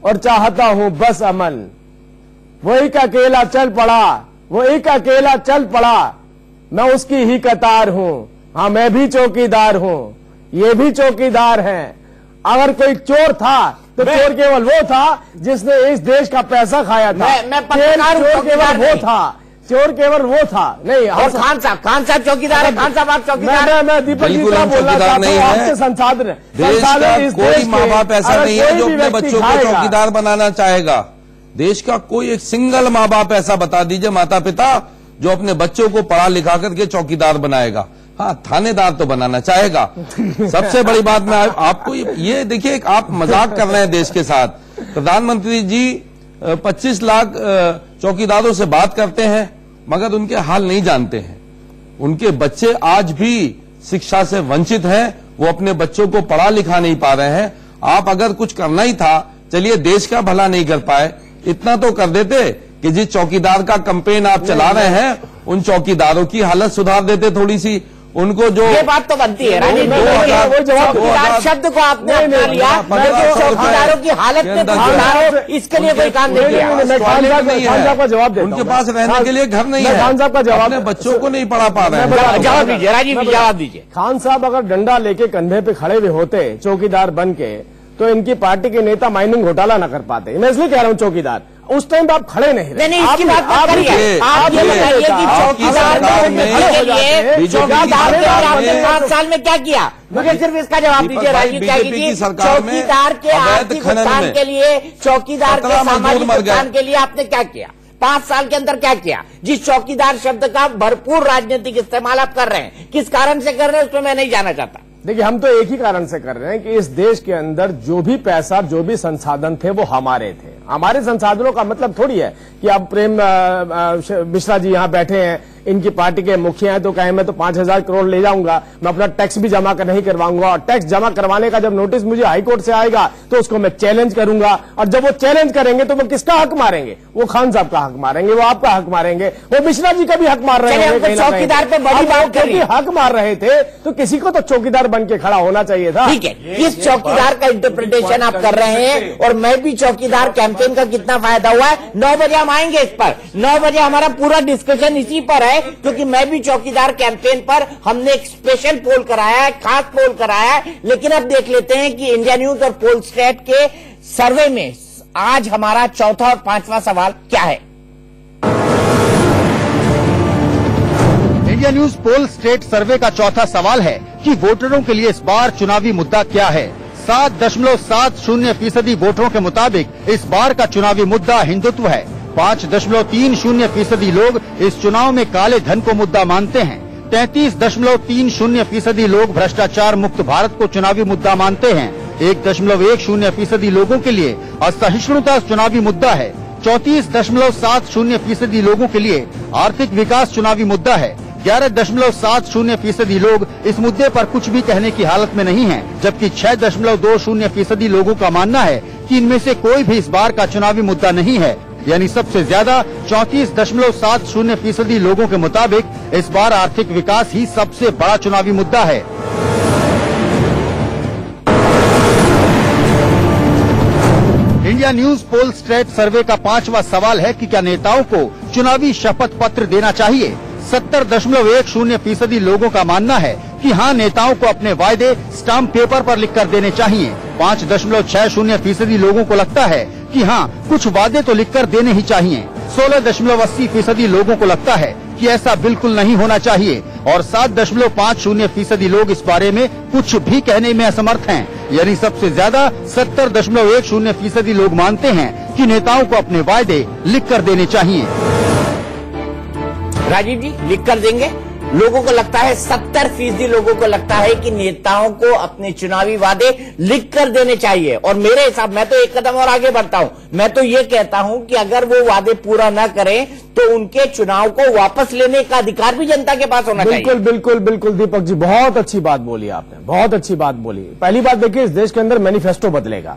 और चाहता हूं बस अमन। वो एक अकेला चल पड़ा, वो एक अकेला चल पड़ा, मैं उसकी ही कतार हूं। हाँ, मैं भी चौकीदार हूं, ये भी चौकीदार हैं। अगर कोई चोर था तो चोर केवल वो था जिसने इस देश का पैसा खाया था। मैं पत्रकार हूं, चोर केवल वो था, चोर केवल वो था। नहीं, और खान साहब चौकीदार है। खान साहब आप चौकीदार? मैं दीपक जी का बोलना चाहता हूं, आपसे संसाधन कोई माँ बाप ऐसा नहीं है जो अपने बच्चों को चौकीदार बनाना चाहेगा। देश का कोई एक सिंगल माँ बाप ऐसा बता दीजिए, माता पिता, जो अपने बच्चों को पढ़ा लिखा करके चौकीदार बनाएगा। हाँ, थानेदार तो बनाना चाहेगा। सबसे बड़ी बात मैं आपको ये देखिए, आप मजाक कर रहे हैं देश के साथ। प्रधानमंत्री जी 25 लाख चौकीदारों से बात करते हैं, मगर उनके हाल नहीं जानते हैं। उनके बच्चे आज भी शिक्षा से वंचित हैं, वो अपने बच्चों को पढ़ा लिखा नहीं पा रहे हैं। आप अगर कुछ करना ही था, चलिए देश का भला नहीं कर पाए, इतना तो कर देते कि जिस चौकीदार का कैंपेन आप चला रहे हैं, उन चौकीदारों की हालत सुधार देते थोड़ी सी। उनको जो ये बात तो बनती है राजीव जी, चौकीदार शब्द को आपने अपना लिया, चौकीदारों की हालत में सुधारो, इसके लिए कोई काम नहीं किया। खान साहब का जवाब देता हूं, उनके पास रहने के लिए घर नहीं है, खान साहब का जवाब, अपने बच्चों को नहीं पढ़ा पा रहे हैं। जवाब दीजिए राजीव जी, जवाब दीजिए। खान साहब अगर डंडा लेके कंधे पे खड़े हुए होते चौकीदार बन के, तो इनकी पार्टी के नेता माइनिंग घोटाला न कर पाते। मैं इसलिए कह रहा हूं चौकीदार, उस टाइम आप खड़े नहीं रहे। नहीं, इसकी बात मत करिए। आप ये बताइए कि चौकीदार के लिए चौकीदार के आपने 5 साल में क्या किया, मुझे सिर्फ इसका जवाब दीजिए राजीव त्यागी जी। चौकीदार के आर्थिक उत्थान के लिए, चौकीदार के सामाजिक उत्थान के लिए आपने क्या किया 5 साल के अंदर, क्या किया? जिस चौकीदार शब्द का भरपूर राजनीतिक इस्तेमाल आप कर रहे हैं, किस कारण से कर रहे हैं उसमें मैं नहीं जाना चाहता। देखिए, हम तो एक ही कारण से कर रहे हैं कि इस देश के अंदर जो भी पैसा, जो भी संसाधन थे वो हमारे थे। हमारे संसाधनों का मतलब थोड़ी है कि अब प्रेम मिश्रा जी यहाँ बैठे हैं, इनकी पार्टी के मुखिया हैं, तो कहें मैं तो 5,000 करोड़ ले जाऊंगा, मैं अपना टैक्स भी जमा कर नहीं करवाऊंगा, और टैक्स जमा करवाने का जब नोटिस मुझे हाईकोर्ट से आएगा तो उसको मैं चैलेंज करूंगा, और जब वो चैलेंज करेंगे तो वो किसका हक मारेंगे? वो खान साहब का हक मारेंगे, वो आपका हक मारेंगे, वो मिश्रा जी का भी हक मार रहे हैं। चौकीदार पे बड़ी बात करी, हक मार रहे थे तो किसी को तो चौकीदार बन के खड़ा होना चाहिए था। ठीक है, इस चौकीदार का इंटरप्रिटेशन आप कर रहे हैं, और मैं भी चौकीदार कैंपेन का कितना फायदा हुआ है 9 बजे हम आएंगे इस पर। 9 बजे हमारा पूरा डिस्कशन इसी पर है, क्योंकि मैं भी चौकीदार कैंपेन पर हमने एक स्पेशल पोल कराया है, खास पोल कराया है। लेकिन अब देख लेते हैं कि इंडिया न्यूज और पोल स्टेट के सर्वे में आज हमारा चौथा और 5वां सवाल क्या है। इंडिया न्यूज पोल स्टेट सर्वे का चौथा सवाल है कि वोटरों के लिए इस बार चुनावी मुद्दा क्या है। 7.70% वोटरों के मुताबिक इस बार का चुनावी मुद्दा हिंदुत्व है। 5.30% लोग इस चुनाव में काले धन को मुद्दा मानते हैं। 33.30% लोग भ्रष्टाचार मुक्त भारत को चुनावी मुद्दा मानते हैं। 1.10% लोगों के लिए असहिष्णुता चुनावी मुद्दा है। 34.70% लोगों के लिए आर्थिक विकास चुनावी मुद्दा है। 11.70% लोग इस मुद्दे पर कुछ भी कहने की हालत में नहीं हैं, जबकि 6.20% लोगों का मानना है कि इनमें से कोई भी इस बार का चुनावी मुद्दा नहीं है। यानी सबसे ज्यादा 34.70% लोगों के मुताबिक इस बार आर्थिक विकास ही सबसे बड़ा चुनावी मुद्दा है। इंडिया न्यूज पोल स्टेट सर्वे का 5वां सवाल है कि क्या नेताओं को चुनावी शपथ पत्र देना चाहिए। 70.10% लोगों का मानना है कि हाँ, नेताओं को अपने वायदे स्टाम्प पेपर पर लिखकर देने चाहिए। 5.60% लोगों को लगता है कि हाँ, कुछ वादे तो लिखकर देने ही चाहिए। 16.80% लोगों को लगता है कि ऐसा बिल्कुल नहीं होना चाहिए, और 7.50% लोग इस बारे में कुछ भी कहने में असमर्थ हैं। यानी सबसे ज्यादा 70.10% लोग मानते हैं कि नेताओं को अपने वायदे लिखकर देने चाहिए। राजीव जी, लिख कर देंगे। लोगों को लगता है 70% लोगों को लगता है कि नेताओं को अपने चुनावी वादे लिख कर देने चाहिए। और मेरे हिसाब, मैं तो एक कदम और आगे बढ़ता हूं, मैं तो ये कहता हूं कि अगर वो वादे पूरा न करें तो उनके चुनाव को वापस लेने का अधिकार भी जनता के पास होना चाहिए। बिल्कुल बिल्कुल बिल्कुल दीपक जी, बहुत अच्छी बात बोली आपने, बहुत अच्छी बात बोली। पहली बात देखिए, इस देश के अंदर मैनिफेस्टो बदलेगा।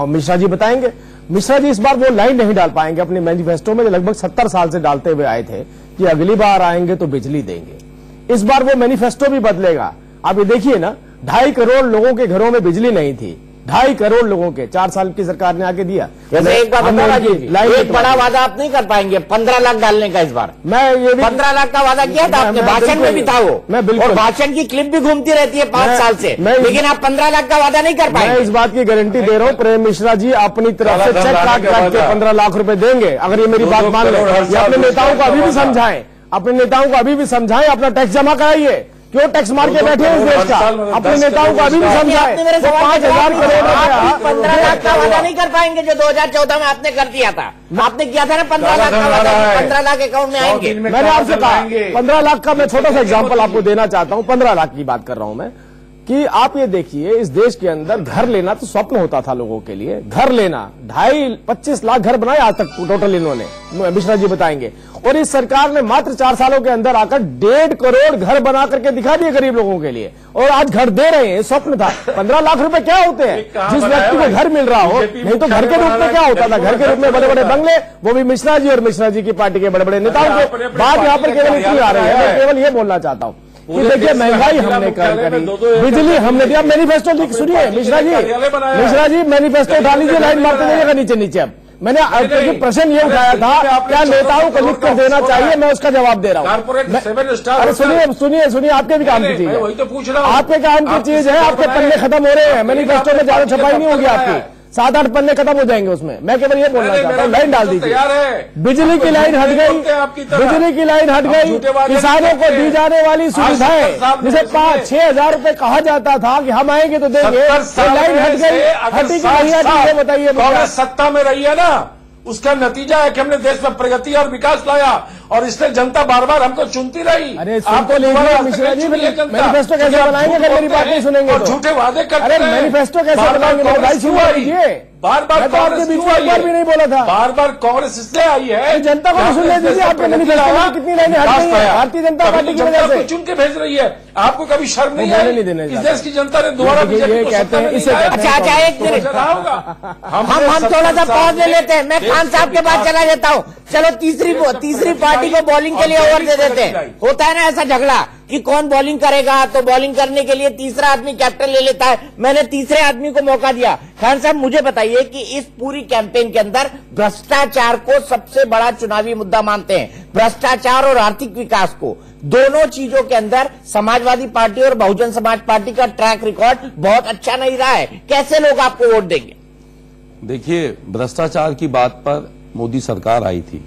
मिश्रा जी बताएंगे। मिश्रा जी इस बार वो लाइन नहीं डाल पाएंगे अपने मैनिफेस्टो में जो लगभग 70 साल से डालते हुए आए थे कि अगली बार आएंगे तो बिजली देंगे। इस बार वो मैनिफेस्टो भी बदलेगा। आप ये देखिए ना, 2.5 करोड़ लोगों के घरों में बिजली नहीं थी। 2.5 करोड़ लोगों के 4 साल की सरकार ने आके दिया। वैसे एक बात बता जी, एक बड़ा वादा आप नहीं कर पाएंगे 15 लाख डालने का। इस बार मैं ये 15 लाख का वादा किया था आपने, भाषण में भी था वो, मैं बिल्कुल, और भाषण की क्लिप भी घूमती रहती है 5 साल से, लेकिन आप 15 लाख का वादा नहीं कर पाएंगे। मैं इस बात की गारंटी दे रहा हूँ, प्रेम मिश्रा जी अपनी तरफ से चेक काट के 15 लाख रुपए देंगे, अगर ये मेरी बात मान लें। अपने नेताओं को अभी भी समझाएं, अपने नेताओं को अभी भी समझाएं, अपना टैक्स जमा कराइए। क्यों टैक्स मार के बैठे हैं इस देश का? अपने नेताओं को अभी भी समझाएं। 5,000 करोड़ रुपया 15 लाख का वादा नहीं कर पाएंगे जो 2014 में आपने कर दिया था। आपने किया था ना 15 लाख का वादा, 15 लाख अकाउंट में आएंगे। मैंने आपसे कहा 15 लाख का मैं छोटा सा एग्जाम्पल आपको देना चाहता हूं। 15 लाख की बात कर रहा हूं मैं, कि आप ये देखिए, इस देश के अंदर घर लेना तो स्वप्न होता था लोगों के लिए। घर लेना 25 लाख घर बनाए आज तक टोटल इन्होंने, मिश्रा जी बताएंगे। और इस सरकार ने मात्र 4 सालों के अंदर आकर 1.5 करोड़ घर बना करके दिखा दिए गरीब लोगों के लिए, और आज घर दे रहे हैं। स्वप्न था। 15 लाख रुपए क्या होते हैं जिस व्यक्ति को घर मिल रहा हो? नहीं तो घर के रूप में क्या होता था? घर के रूप में बड़े बड़े बंगले, वो भी मिश्रा जी और मिश्रा जी की पार्टी के बड़े बड़े नेताओं के। बात यहाँ पर केवल इतनी आ रही है, मैं केवल ये बोलना चाहता हूँ कि देखिए महंगाई हमने कम करी, बिजली हमने दिया, मैनिफेस्टो सुनिए मिश्रा जी मैनिफेस्टो उठा लीजिए, लाइन मारते जाइएगा नीचे नीचे। अब मैंने प्रश्न ये उठाया था क्या नेताओं को लिख कर देना चाहिए, मैं उसका जवाब दे रहा हूँ। अरे सुनिए आपके भी काम की चीज है, वही तो पूछ रहा हूँ, आपके काम की चीज है, आपके पन्ने खत्म हो रहे हैं, मैनिफेस्टो में ज्यादा छपाई नहीं होगी आपकी, 7-8 पन्ने खत्म हो जाएंगे उसमें। मैं केवल ये बोलना चाहता हूँ, लाइन डाल दीजिए। बिजली की लाइन हट गई, बिजली की लाइन हट गई, किसानों को दी जाने वाली सुविधाएं जिसे 5-6 हजार रुपए कहा जाता था कि हम आएंगे तो देंगे, लाइन हट गई, हटी की नहीं हटी ये बताइए। कांग्रेस सत्ता में रही है ना, उसका नतीजा है कि हमने देश में प्रगति और विकास लाया, और इसलिए जनता बार बार हमको चुनती रही। अरे आपको मिश्रा जी मैनिफेस्टो कैसे बनाएंगे अगर मेरी बात नहीं सुनेंगे तो? झूठे वादे करते अरे मैनिफेस्टो कैसे बनाएंगे मेरे भाई, सुन लीजिए, बार बार तो आपके बीच में एक बार भी नहीं बोला था, बार बार कांग्रेस इसलिए आई है जनता को सुनने दीजिए। आपके मैनिफेस्टो में कितनी लाइनें हट गई है भारतीय जनता पार्टी की वजह से, चुन के भेज रही है, आपको कभी शर्म नहीं आई? इस देश की जनता ने दोबारा ये कहते हैं इसे। अच्छा एक मिनट हम थोड़ा सा पॉज ले लेते हैं, मैं खान साहब के बाद चला जाता हूँ। चलो तीसरी पार्टी को बॉलिंग के लिए ओवर दे देते हैं। होता है ना ऐसा झगड़ा कि कौन बॉलिंग करेगा, तो बॉलिंग करने के लिए तीसरा आदमी कैप्टन ले लेता है। मैंने तीसरे आदमी को मौका दिया। खान साहब मुझे बताइए कि इस पूरी कैंपेन के अंदर भ्रष्टाचार को सबसे बड़ा चुनावी मुद्दा मानते हैं, भ्रष्टाचार और आर्थिक विकास को, दोनों चीजों के अंदर समाजवादी पार्टी और बहुजन समाज पार्टी का ट्रैक रिकॉर्ड बहुत अच्छा नहीं रहा है। कैसे लोग आपको वोट देंगे? देखिए, भ्रष्टाचार की बात पर मोदी सरकार आई थी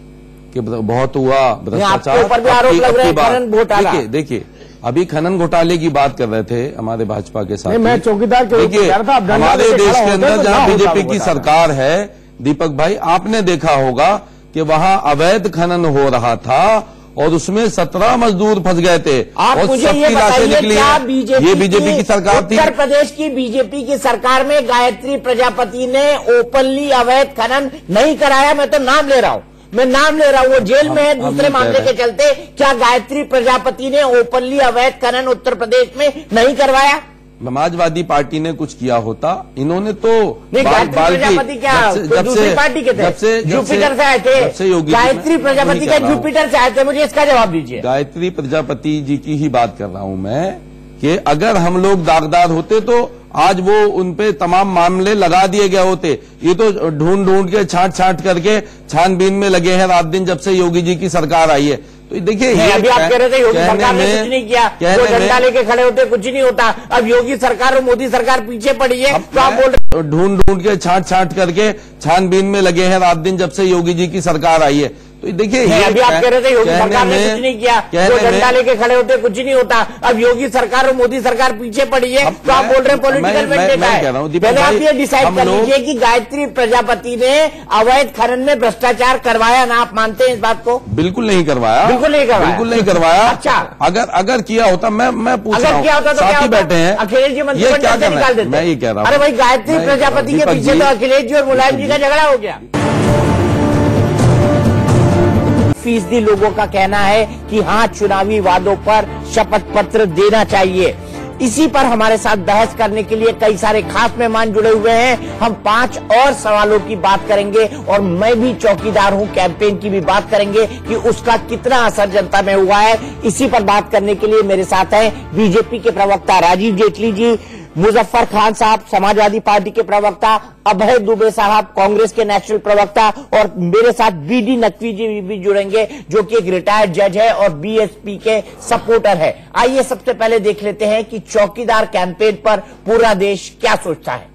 कि बहुत हुआ भ्रष्टाचार, ऊपर भी आरोप लग रहे हैं खनन घोटाला। देखिए अभी खनन घोटाले की बात कर रहे थे हमारे भाजपा के साथ। मैं चौकीदार देखिए हमारे देश के अंदर जहां बीजेपी की सरकार है, दीपक भाई आपने देखा होगा कि वहां अवैध खनन हो रहा था और उसमें 17 मजदूर फंस गए थे और सबकी लाशें निकली। ये बीजेपी की सरकार थी। उत्तर प्रदेश की बीजेपी की सरकार में गायत्री प्रजापति ने ओपनली अवैध खनन नहीं कराया। मैं तो नाम ले रहा हूं, वो जेल में है दूसरे मामले के चलते। क्या गायत्री प्रजापति ने ओपनली अवैध खनन उत्तर प्रदेश में नहीं करवाया? समाजवादी पार्टी ने कुछ किया होता, इन्होंने तो प्रजापति क्या दूसरी पार्टी के थे, जुपिटर से आए थे, गायत्री प्रजापति के जुपिटर से आए थे। मुझे इसका जवाब दीजिए। गायत्री प्रजापति जी की ही बात कर रहा हूं मैं कि अगर हम लोग दागदार होते तो आज वो उनपे तमाम मामले लगा दिए गए होते। ये तो ढूंढ के छांट करके छानबीन में लगे हैं रात दिन जब से योगी जी की सरकार आई है। तो देखिए अभी आप कह रहे थे योगी सरकार ने कुछ नहीं किया, वो डंडा लेके खड़े होते कुछ नहीं होता। अब योगी सरकार और मोदी सरकार पीछे पड़ी है तो आप बोल रहे ढूंढ के छांट करके छानबीन में लगे हैं रात दिन जब से योगी जी की सरकार आई है। तो देखिए अभी आप कह रहे थे योगी सरकार ने कुछ नहीं किया, वो डंडा लेके खड़े होते कुछ नहीं होता। अब योगी सरकार और मोदी सरकार पीछे पड़ी है तो आप बोल रहे हैं पॉलिटिकल वेंडेटा है। पहले आप ये डिसाइड कर लीजिए कि गायत्री प्रजापति ने अवैध खनन में भ्रष्टाचार करवाया ना? आप मानते हैं इस बात को? बिल्कुल नहीं करवाया, बिल्कुल नहीं करवाया। अच्छा अगर किया होता, मैं पूछ रहा हूं, किया होता तो साथी बैठे हैं, अखिलेश जी मंत्रिमंडल से निकाल देते। मैं ये कह रहा हूं, अरे भाई गायत्री प्रजापति के पीछे तो अखिलेश जी और मुलायम जी का झगड़ा हो गया। फीसदी लोगों का कहना है कि हाँ, चुनावी वादों पर शपथ पत्र देना चाहिए। इसी पर हमारे साथ बहस करने के लिए कई सारे खास मेहमान जुड़े हुए हैं। हम 5 और सवालों की बात करेंगे और मैं भी चौकीदार हूं कैंपेन की भी बात करेंगे कि उसका कितना असर जनता में हुआ है। इसी पर बात करने के लिए मेरे साथ हैं बीजेपी के प्रवक्ता राजीव जेटली जी, मुजफ्फर खान साहब समाजवादी पार्टी के प्रवक्ता, अभय दुबे साहब कांग्रेस के नेशनल प्रवक्ता, और मेरे साथ बीडी नकवी जी भी जुड़ेंगे जो कि एक रिटायर्ड जज है और बीएसपी के सपोर्टर है। आइए सबसे पहले देख लेते हैं कि चौकीदार कैंपेन पर पूरा देश क्या सोचता है।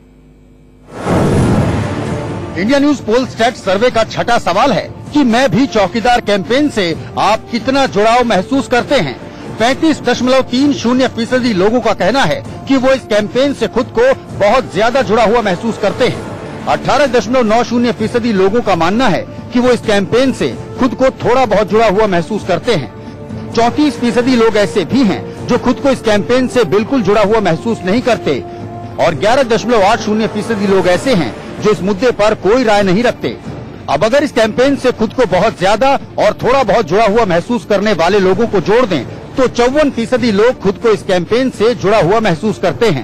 इंडिया न्यूज पोल स्टैट सर्वे का छठा सवाल है कि मैं भी चौकीदार कैंपेन से आप कितना जुड़ाव महसूस करते हैं। 35.30% लोगों का कहना है कि वो इस कैंपेन से खुद को बहुत ज्यादा जुड़ा हुआ महसूस करते हैं। 18.90% लोगों का मानना है कि वो इस कैंपेन से खुद को थोड़ा बहुत जुड़ा हुआ महसूस करते हैं। 34% लोग ऐसे भी हैं जो खुद को इस कैंपेन से बिल्कुल जुड़ा हुआ महसूस नहीं करते और 11.80% लोग ऐसे हैं जो इस मुद्दे पर कोई राय नहीं रखते। अब अगर इस कैंपेन से खुद को बहुत ज्यादा और थोड़ा बहुत जुड़ा हुआ महसूस करने वाले लोगों को जोड़ दें तो 54% लोग खुद को इस कैंपेन से जुड़ा हुआ महसूस करते हैं।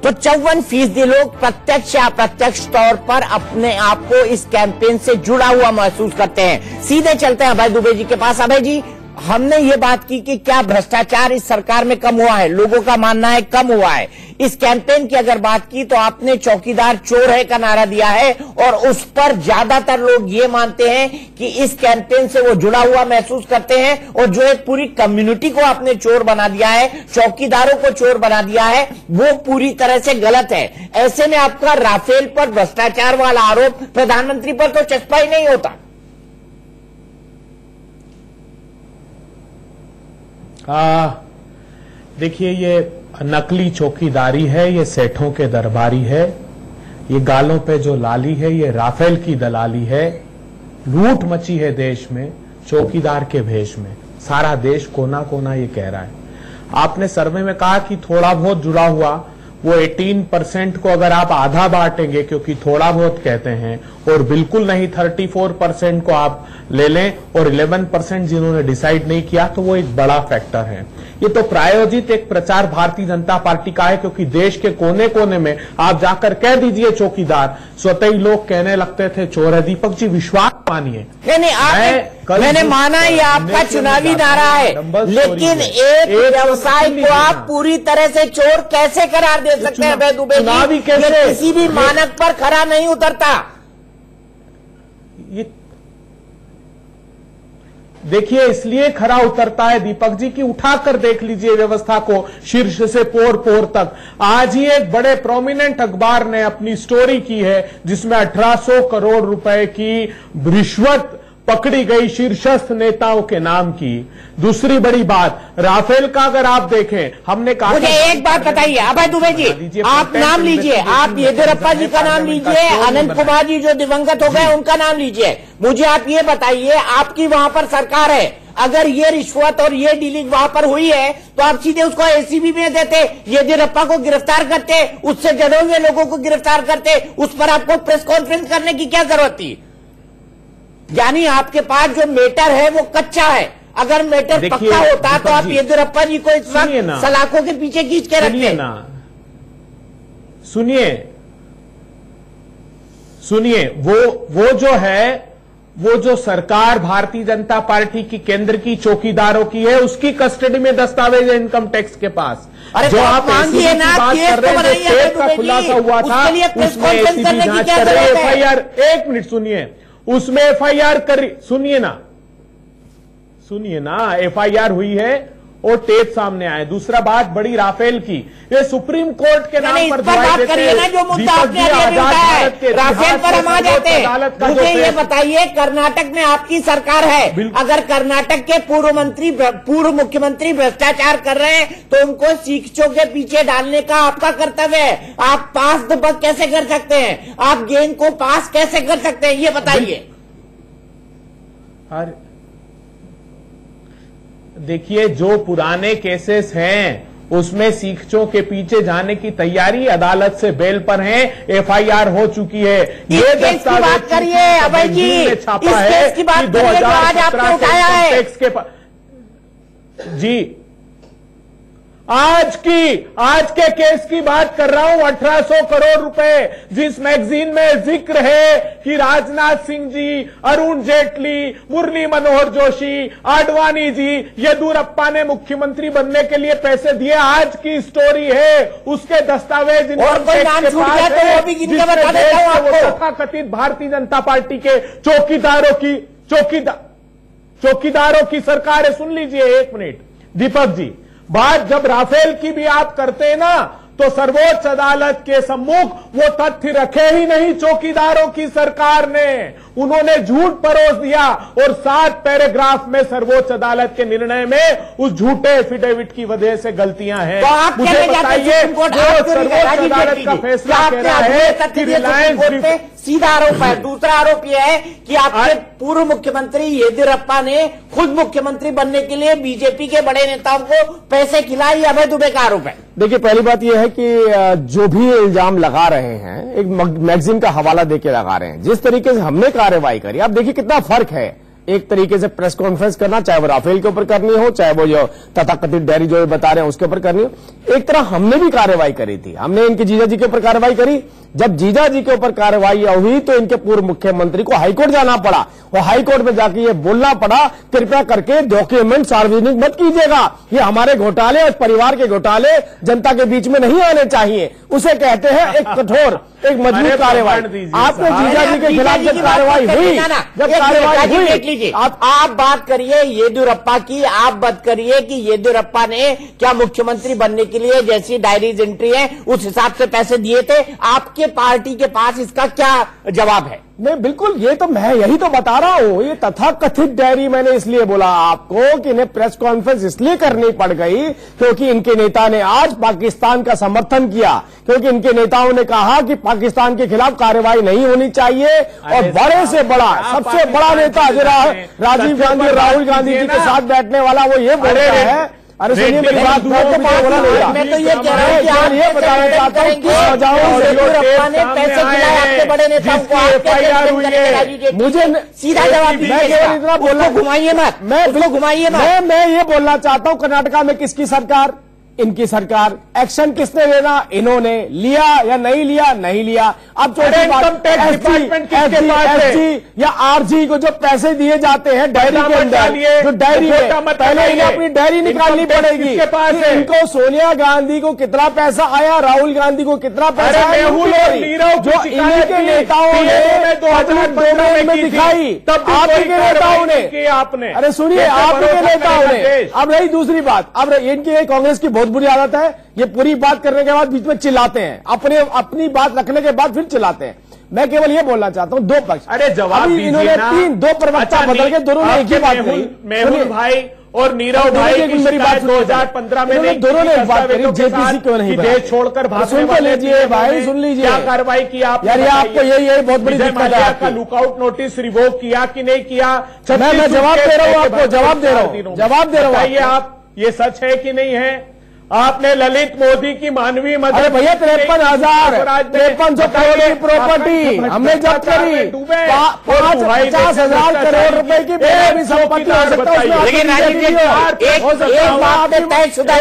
तो 54% लोग प्रत्यक्ष या अप्रत्यक्ष तौर पर अपने आप को इस कैंपेन से जुड़ा हुआ महसूस करते हैं। सीधे चलते हैं अभय दुबे जी के पास। अभय जी, हमने ये बात की कि क्या भ्रष्टाचार इस सरकार में कम हुआ है, लोगों का मानना है कम हुआ है। इस कैंपेन की अगर बात की तो आपने चौकीदार चोर है का नारा दिया है और उस पर ज्यादातर लोग ये मानते हैं कि इस कैंपेन से वो जुड़ा हुआ महसूस करते हैं और जो एक पूरी कम्युनिटी को आपने चोर बना दिया है, चौकीदारों को चोर बना दिया है, वो पूरी तरह से गलत है। ऐसे में आपका राफेल पर भ्रष्टाचार वाला आरोप प्रधानमंत्री पर तो चस्पा ही नहीं होता। देखिए, ये नकली चौकीदारी है, ये सेठों के दरबारी है, ये गालों पे जो लाली है ये राफेल की दलाली है। लूट मची है देश में चौकीदार के भेष में, सारा देश कोना कोना ये कह रहा है। आपने सर्वे में कहा कि थोड़ा बहुत जुड़ा हुआ, वो 18% को अगर आप आधा बांटेंगे, क्योंकि थोड़ा बहुत कहते हैं, और बिल्कुल नहीं 34% को आप ले लें और 11% जिन्होंने डिसाइड नहीं किया, तो वो एक बड़ा फैक्टर है। ये तो प्रायोजित एक प्रचार भारतीय जनता पार्टी का है, क्योंकि देश के कोने कोने में आप जाकर कह दीजिए चौकीदार, स्वतः ही लोग कहने लगते थे चोर है। दीपक जी, विश्वास मानिए, मैंने माना ये आपका चुनावी नारा है, लेकिन एक व्यवसाय को आप पूरी तरह से चोर कैसे करार दे सकते हैं अभय दुबे जी? किसी भी मानक पर खरा नहीं उतरता। ये देखिए, इसलिए खरा उतरता है दीपक जी कि उठाकर देख लीजिए व्यवस्था को शीर्ष से पोर पोर तक। आज ही एक बड़े प्रोमिनेंट अखबार ने अपनी स्टोरी की है जिसमें 1800 करोड़ रुपए की रिश्वत पकड़ी गई शीर्षस्थ नेताओं के नाम की। दूसरी बड़ी बात, राफेल का अगर आप देखें, हमने कहा, मुझे एक बात बताइए अभय दुबे जी, आप नाम लीजिए, आप येदियुरप्पा जी का नाम लीजिए, अनंत कुमार जी जो दिवंगत हो गए उनका नाम लीजिए। मुझे आप ये बताइए, आपकी वहां पर सरकार है, अगर ये रिश्वत और ये डीलिंग वहां पर हुई है तो आप सीधे उसको एसीबी में देते, येदियुरप्पा को गिरफ्तार करते, उससे जुड़े हुए लोगों को गिरफ्तार करते, उस पर आपको प्रेस कॉन्फ्रेंस करने की क्या जरूरत थी? यानी आपके पास जो मैटर है वो कच्चा है। अगर मैटर पक्का होता तो आप येदियुरप्पा जी को इस वक्त सलाखों के पीछे खींच के रखते ना। सुनिए, वो जो है, वो जो सरकार भारतीय जनता पार्टी की केंद्र की चौकीदारों की है, उसकी कस्टडी में दस्तावेज है इनकम टैक्स के पास। जो आप मांगिए ना, बात कर रहे हैं, जो केस का खुलासा हुआ था, उसमें एसीबी जांच कर रही है, एफआईआर, एक मिनट सुनिए, उसमें एफआईआर कर, सुनिए ना, एफआईआर हुई है और टेप सामने आए। दूसरा बात बड़ी राफेल की, ये सुप्रीम कोर्ट के नाम पर बात करिए ना, जो मुद्दा आपने अभी उठाया है, राफेल पर हम आ जाते हैं। मुझे ये बताइए, कर्नाटक में आपकी सरकार है, अगर कर्नाटक के पूर्व मुख्यमंत्री भ्रष्टाचार कर रहे हैं तो उनको सीखचों के पीछे डालने का आपका कर्तव्य है। आप पास द बक कैसे कर सकते हैं? आप गेंद को पास कैसे कर सकते हैं, ये बताइए। देखिए, जो पुराने केसेस हैं उसमें सीखचों के पीछे जाने की तैयारी, अदालत से बेल पर हैं, एफआईआर हो चुकी है। ये दस्तावेज करिए अभय जी, छापा है कि 2017 के टैक्स के जी, आज के केस की बात कर रहा हूं। 1800 करोड़ रुपए, जिस मैगजीन में जिक्र है कि राजनाथ सिंह जी, अरुण जेटली, मुरली मनोहर जोशी, आडवाणी जी, येदियुरप्पा ने मुख्यमंत्री बनने के लिए पैसे दिए, आज की स्टोरी है, उसके दस्तावेज इनकम टैक्स के पास है। वो तथाकथित भारतीय जनता पार्टी के चौकीदारों की सरकार है। सुन लीजिए एक मिनट दीपक जी, बात जब राफेल की भी आप करते हैं ना, तो सर्वोच्च अदालत के सम्मुख वो तथ्य रखे ही नहीं चौकीदारों की सरकार ने, उन्होंने झूठ परोस दिया और 7 पैराग्राफ में सर्वोच्च अदालत के निर्णय में उस झूठे एफिडेविट की वजह से गलतियां हैं। तो मुझे बताइए, सर्वोच्च अदालत का फैसला कह रहा है कि रिलायंस सीधा आरोप है। दूसरा आरोप यह है कि आपके पूर्व मुख्यमंत्री येदियुरप्पा ने खुद मुख्यमंत्री बनने के लिए बीजेपी के बड़े नेताओं को पैसे खिलाए, अभय दुबे का आरोप है। देखिए, पहली बात यह है कि जो भी इल्जाम लगा रहे हैं, एक मैगजीन का हवाला देके लगा रहे हैं, जिस तरीके से हमने कार्रवाई करी, आप देखिए कितना फर्क है। एक तरीके से प्रेस कॉन्फ्रेंस करना, चाहे वो राफेल के ऊपर करनी हो, चाहे वो जो तथाकथित डेयरी जो बता रहे हैं उसके ऊपर करनी हो। एक तरह हमने भी कार्रवाई करी थी, हमने इनके जीजा जी के ऊपर कार्रवाई करी। जब जीजा जी के ऊपर कार्रवाई हुई तो इनके पूर्व मुख्यमंत्री को हाईकोर्ट जाना पड़ा और हाईकोर्ट में जाके ये बोलना पड़ा, कृपया करके डॉक्यूमेंट सार्वजनिक मत कीजिएगा, ये हमारे घोटाले और परिवार के घोटाले जनता के बीच में नहीं आने चाहिए। उसे कहते हैं एक कठोर, एक मजबूत कार्रवाई। आपने जीजा जी के खिलाफ जब कार्रवाई हुई, जब कार्रवाई हुई, आप बात करिए येदियुरप्पा की, आप बात करिए कि येदियुरप्पा ने क्या मुख्यमंत्री बनने के लिए जैसी डायरीज एंट्री है उस हिसाब से पैसे दिए थे? आपके पार्टी के पास इसका क्या जवाब है? नहीं, बिल्कुल, ये तो मैं यही तो बता रहा हूं। ये तथाकथित डायरी मैंने इसलिए बोला आपको कि इन्हें प्रेस कॉन्फ्रेंस इसलिए करनी पड़ गई क्योंकि इनके नेता ने आज पाकिस्तान का समर्थन किया, क्योंकि इनके नेताओं ने कहा कि पाकिस्तान के खिलाफ कार्रवाई नहीं होनी चाहिए। और बड़े से बड़ा, सबसे बड़ा नेता जो राजीव गांधी और राहुल गांधी जी के साथ बैठने वाला वो ये बोल रहा है। अरे सुनिए मेरी बात, मैं तो ये कह रहा हूँ कि आप ये बताना चाहता हूँ कि येदियुरप्पा ने पैसे खिलाए आपके बड़े नेताओं को, मुझे सीधा जवाब दीजिए। मैं केवल इतना बोलना, घुमाइए मत, घुमाइए मत। मैं ये बोलना चाहता हूँ, कर्नाटका में किसकी सरकार? इनकी सरकार। एक्शन किसने लेना? इन्होंने लिया या नहीं लिया? नहीं लिया। अब चौथी बात, एसजी या आरजी को जो पैसे दिए जाते हैं डायरी के अंदर, जो डायरी में, पहले इन्हें अपनी डायरी निकालनी पड़ेगी। इनको सोनिया गांधी को कितना पैसा आया, राहुल गांधी को कितना पैसा आया, जो इन्हीं के नेताओं ने 2002 में दिखाई, तब आपके नेताओं ने, आपने, अरे सुनिए, आपके नेताओं ने। अब रही दूसरी बात, अब इनकी कांग्रेस की बुरी आदत है, ये पूरी बात करने के बाद बीच में चिल्लाते हैं, अपनी बात रखने के बाद फिर चिल्लाते हैं। मैं केवल ये बोलना चाहता हूं, दो पक्ष, अरे जवाब दीजिए ना। इन्होंने दो प्रवक्ता बदल के दोनों ने एक ही बात कही। मेहुल भाई और नीरव भाई की मेरी बात 2015 में दोनों ने एक बात करी, जेपीसी क्यों नहीं देश छोड़कर भागने सुन लीजिए भाई, सुन लीजिए, क्या कार्रवाई की आप? यार आपको यही बहुत बड़ी दिक्कत है। आपका लुकआउट नोटिस रिवोक किया कि नहीं किया? मैं जवाब दे रहा हूँ आपको, जवाब दे रहा हूँ। बताइए आप, ये सच है कि नहीं है? आपने ललित मोदी की मानवीय मदद, अरे भैया 53,500 करोड़ की प्रॉपर्टी हमने जब्त करी, 50,000 करोड़ रुपए की भी संपत्ति हो सकता है। लेकिन एक बात तयशुदा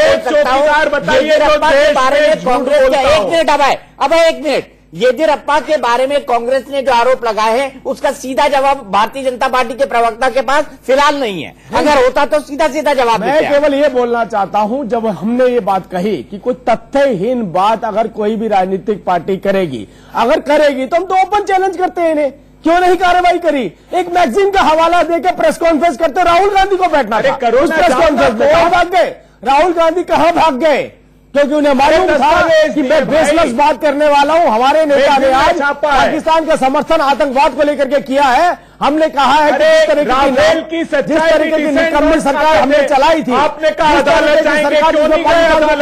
बताइए, येदियुरप्पा के बारे में कांग्रेस का, एक मिनट अब एक मिनट, येदियुरप्पा के बारे में कांग्रेस ने जो आरोप लगाए हैं उसका सीधा जवाब भारतीय जनता पार्टी के प्रवक्ता के पास फिलहाल नहीं है। अगर होता तो सीधा सीधा जवाब देते। मैं केवल ये बोलना चाहता हूं, जब हमने ये बात कही कि कोई तथ्यहीन बात अगर कोई भी राजनीतिक पार्टी करेगी, अगर करेगी तो हम तो ओपन चैलेंज करते हैं इन्हें, क्यों नहीं कार्रवाई करी? एक मैगजीन का हवाला देकर प्रेस कॉन्फ्रेंस करते, राहुल गांधी को बैठना था उस प्रेस कॉन्फ्रेंस में, कहां भाग गए राहुल गांधी? कहां भाग गए? क्योंकि उन्हें मालूम था कि मैं बेसलेस बात करने वाला हूं। हमारे नेता ने आज पाकिस्तान का समर्थन आतंकवाद को लेकर के किया है। हमने कहा है कि जिस तरीके की निकम्मी सरकार हमने चलाई थी, आपने कहा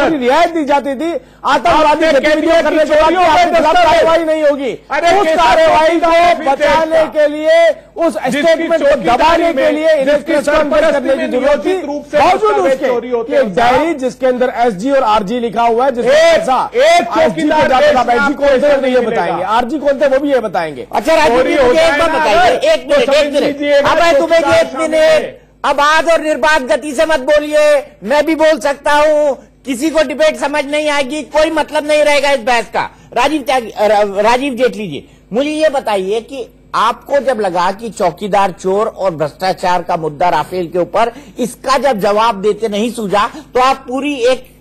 रियायत दी जाती थी, आतंकवादी गतिविधियां करने के बाद कार्रवाई नहीं होगी। उस कार्रवाई को बचाने के लिए, उस स्टेटमेंट को दबाने के लिए इन्हें प्रेस कॉन्फ्रेंस करने की जरूरत थी, बावजूद उसके एक डायरी जिसके अंदर एसजी और आरजी लिखा हुआ है, जिसमें ऐसा एक चौकीदार एसजी कौन थे ये बताएंगे, आरजी कौन थे वो भी ये बताएंगे। अच्छा राजीव, एक बात बताइए, एक मिनट, अब तुम्हें 1 मिनट, अब आज और निर्बाध गति से मत बोलिए, मैं भी बोल सकता हूं, किसी को डिबेट समझ नहीं आएगी, कोई मतलब नहीं रहेगा इस बहस का। राजीव जेटली जी, मुझे ये बताइए कि आपको जब लगा कि चौकीदार चोर और भ्रष्टाचार का मुद्दा राफेल के ऊपर, इसका जब जवाब देते नहीं सूझा तो आप पूरी एक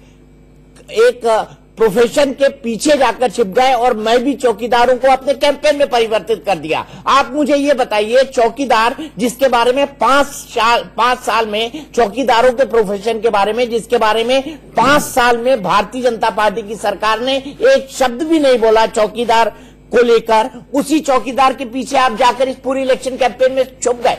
प्रोफेशन के पीछे जाकर छिप गए और मैं भी चौकीदारों को अपने कैंपेन में परिवर्तित कर दिया। आप मुझे ये बताइए, चौकीदार जिसके बारे में 5 साल में, चौकीदारों के प्रोफेशन के बारे में जिसके बारे में 5 साल में भारतीय जनता पार्टी की सरकार ने एक शब्द भी नहीं बोला चौकीदार को लेकर, उसी चौकीदार के पीछे आप जाकर इस पूरी इलेक्शन कैंपेन में छुप गए।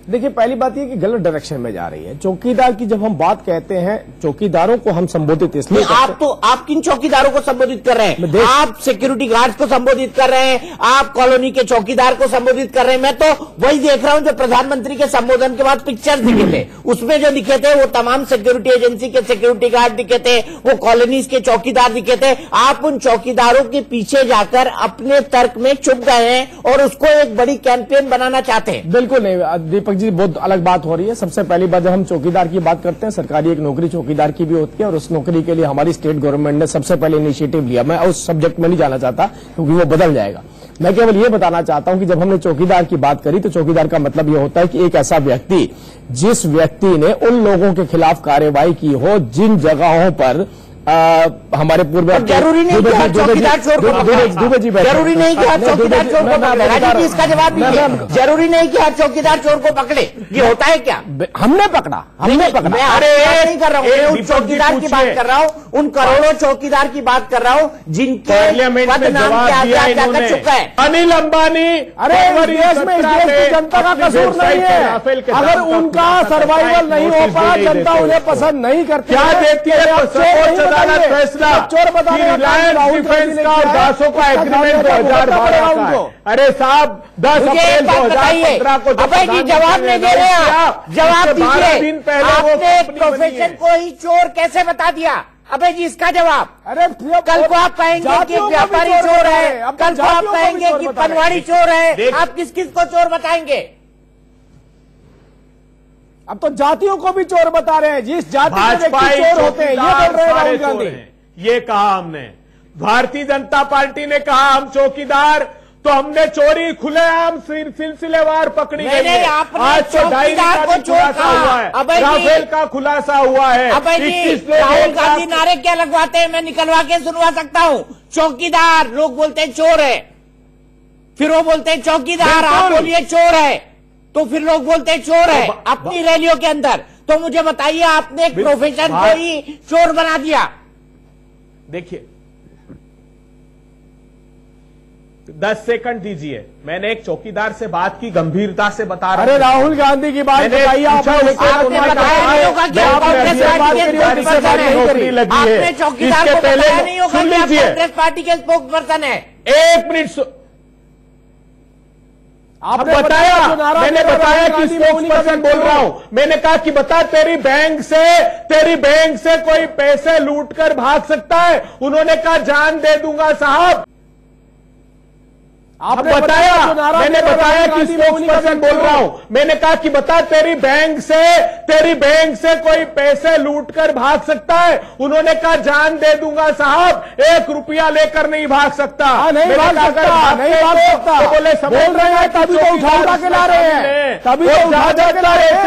देखिए, पहली बात यह कि गलत डायरेक्शन में जा रही है। चौकीदार की जब हम बात कहते हैं, चौकीदारों को हम संबोधित इसलिए, आप किन चौकीदारों को संबोधित कर रहे हैं? आप सिक्योरिटी गार्ड्स को संबोधित कर रहे हैं, आप कॉलोनी के चौकीदार को संबोधित कर रहे हैं। मैं तो वही देख रहा हूं जो प्रधानमंत्री के संबोधन के बाद पिक्चर दिखे थे, उसमें जो दिखे थे वो तमाम सिक्योरिटी एजेंसी के सिक्योरिटी गार्ड दिखे थे, वो कॉलोनीज के चौकीदार दिखे थे। आप उन चौकीदारों के पीछे जाकर अपने तर्क में चुप गए हैं और उसको एक बड़ी कैंपेन बनाना चाहते हैं। बिल्कुल नहीं दीपक जी बहुत अलग बात हो रही है। सबसे पहली बात, जब हम चौकीदार की बात करते हैं, सरकारी एक नौकरी चौकीदार की भी होती है और उस नौकरी के लिए हमारी स्टेट गवर्नमेंट ने सबसे पहले इनिशिएटिव लिया। मैं उस सब्जेक्ट में नहीं जाना चाहता क्योंकि वो बदल जाएगा। मैं केवल ये बताना चाहता हूं कि जब हमने चौकीदार की बात करी तो चौकीदार का मतलब ये होता है कि एक ऐसा व्यक्ति, जिस व्यक्ति ने उन लोगों के खिलाफ कार्रवाई की हो जिन जगहों पर हमारे पूर्व, जरूरी नहीं कि हर चौकीदार चोर को दुबे जी, जरूरी नहीं कि हर चौकीदार चोर को पकड़े। राजीव जी इसका जवाब दीजिए। जरूरी नहीं कि हर चौकीदार चोर को पकड़े, ये होता है क्या? हमने पकड़ा। मैं नहीं कर रहा हूँ, मैं उन चौकीदार की बात कर रहा हूँ, उन करोड़ों चौकीदार की बात कर रहा हूँ जिनके पदनाम के आगे जाकर चुका है। अनिल अंबानी, अरे देश में जनता का कसूर नहीं है। अगर उनका सर्वाइवल नहीं हो पाया, जनता उन्हें पसंद नहीं करती, क्या देती है फैसला कि रिलायंस डिफेंस का और दासों का एग्रीमेंट 2012 का है। अरे साहब 10 अप्रैल 2015 को अभय जी जवाब नहीं दे रहे हैं, जवाब दीजिए। आपने प्रोफेशन को ही चोर कैसे बता दिया? अभय जी इसका जवाब। अरे कल को आप कहेंगे कि व्यापारी चोर है, कल को आप कहेंगे कि पनवाड़ी चोर है, आप किस किस को चोर बताएंगे? अब तो जातियों को भी चोर बता रहे हैं। जिस जाति के व्यक्ति चोर होते हैं, ये बोल रहे हैं राहुल गांधी। ये कहा हमने, भारतीय जनता पार्टी ने कहा हम चौकीदार, तो हमने चोरी खुलेआम सिलसिलेवार पकड़ी गई है। आज तो डायरी का खुलासा हुआ है, राफेल का खुलासा हुआ है। राहुल गांधी नारे क्या लगवाते हैं, मैं निकलवा के सुनवा सकता हूं। चौकीदार, लोग बोलते हैं चोर है, फिर वो बोलते हैं चौकीदार, आप बोलिए चोर है, तो फिर लोग बोलते हैं चोर है अपनी रैलियों के अंदर। तो मुझे बताइए, आपने एक प्रोफेशन को ही चोर बना दिया। देखिए 10 सेकंड दीजिए, मैंने एक चौकीदार से बात की, गंभीरता से बता रहा हूं। अरे राहुल गांधी की बात बताइए। आपने बताया होगा कि आप कांग्रेस पार्टी के स्पोक्स पर्सन है। एक मिनट, आपने बताया, मैंने बताया कि स्पोक्स पर्सन बोल रहा हूं। मैंने कहा कि बता, तेरी बैंक से कोई पैसे लूटकर भाग सकता है? उन्होंने कहा जान दे दूंगा साहब। आपने बताया, मैंने बताया कि स्पोक्स पर्सन बोल रहा हूं। मैंने कहा कि बता, तेरी बैंक से कोई पैसे लूटकर भाग सकता है? उन्होंने कहा जान दे दूंगा साहब, 1 रुपया लेकर नहीं भाग सकता। नहीं भाग सकता, नहीं भाग सकता। तो बोले बोल रहे हैं, तभी तो उठा के ला रहे हैं, तभी तो उठा के ला रहे हैं।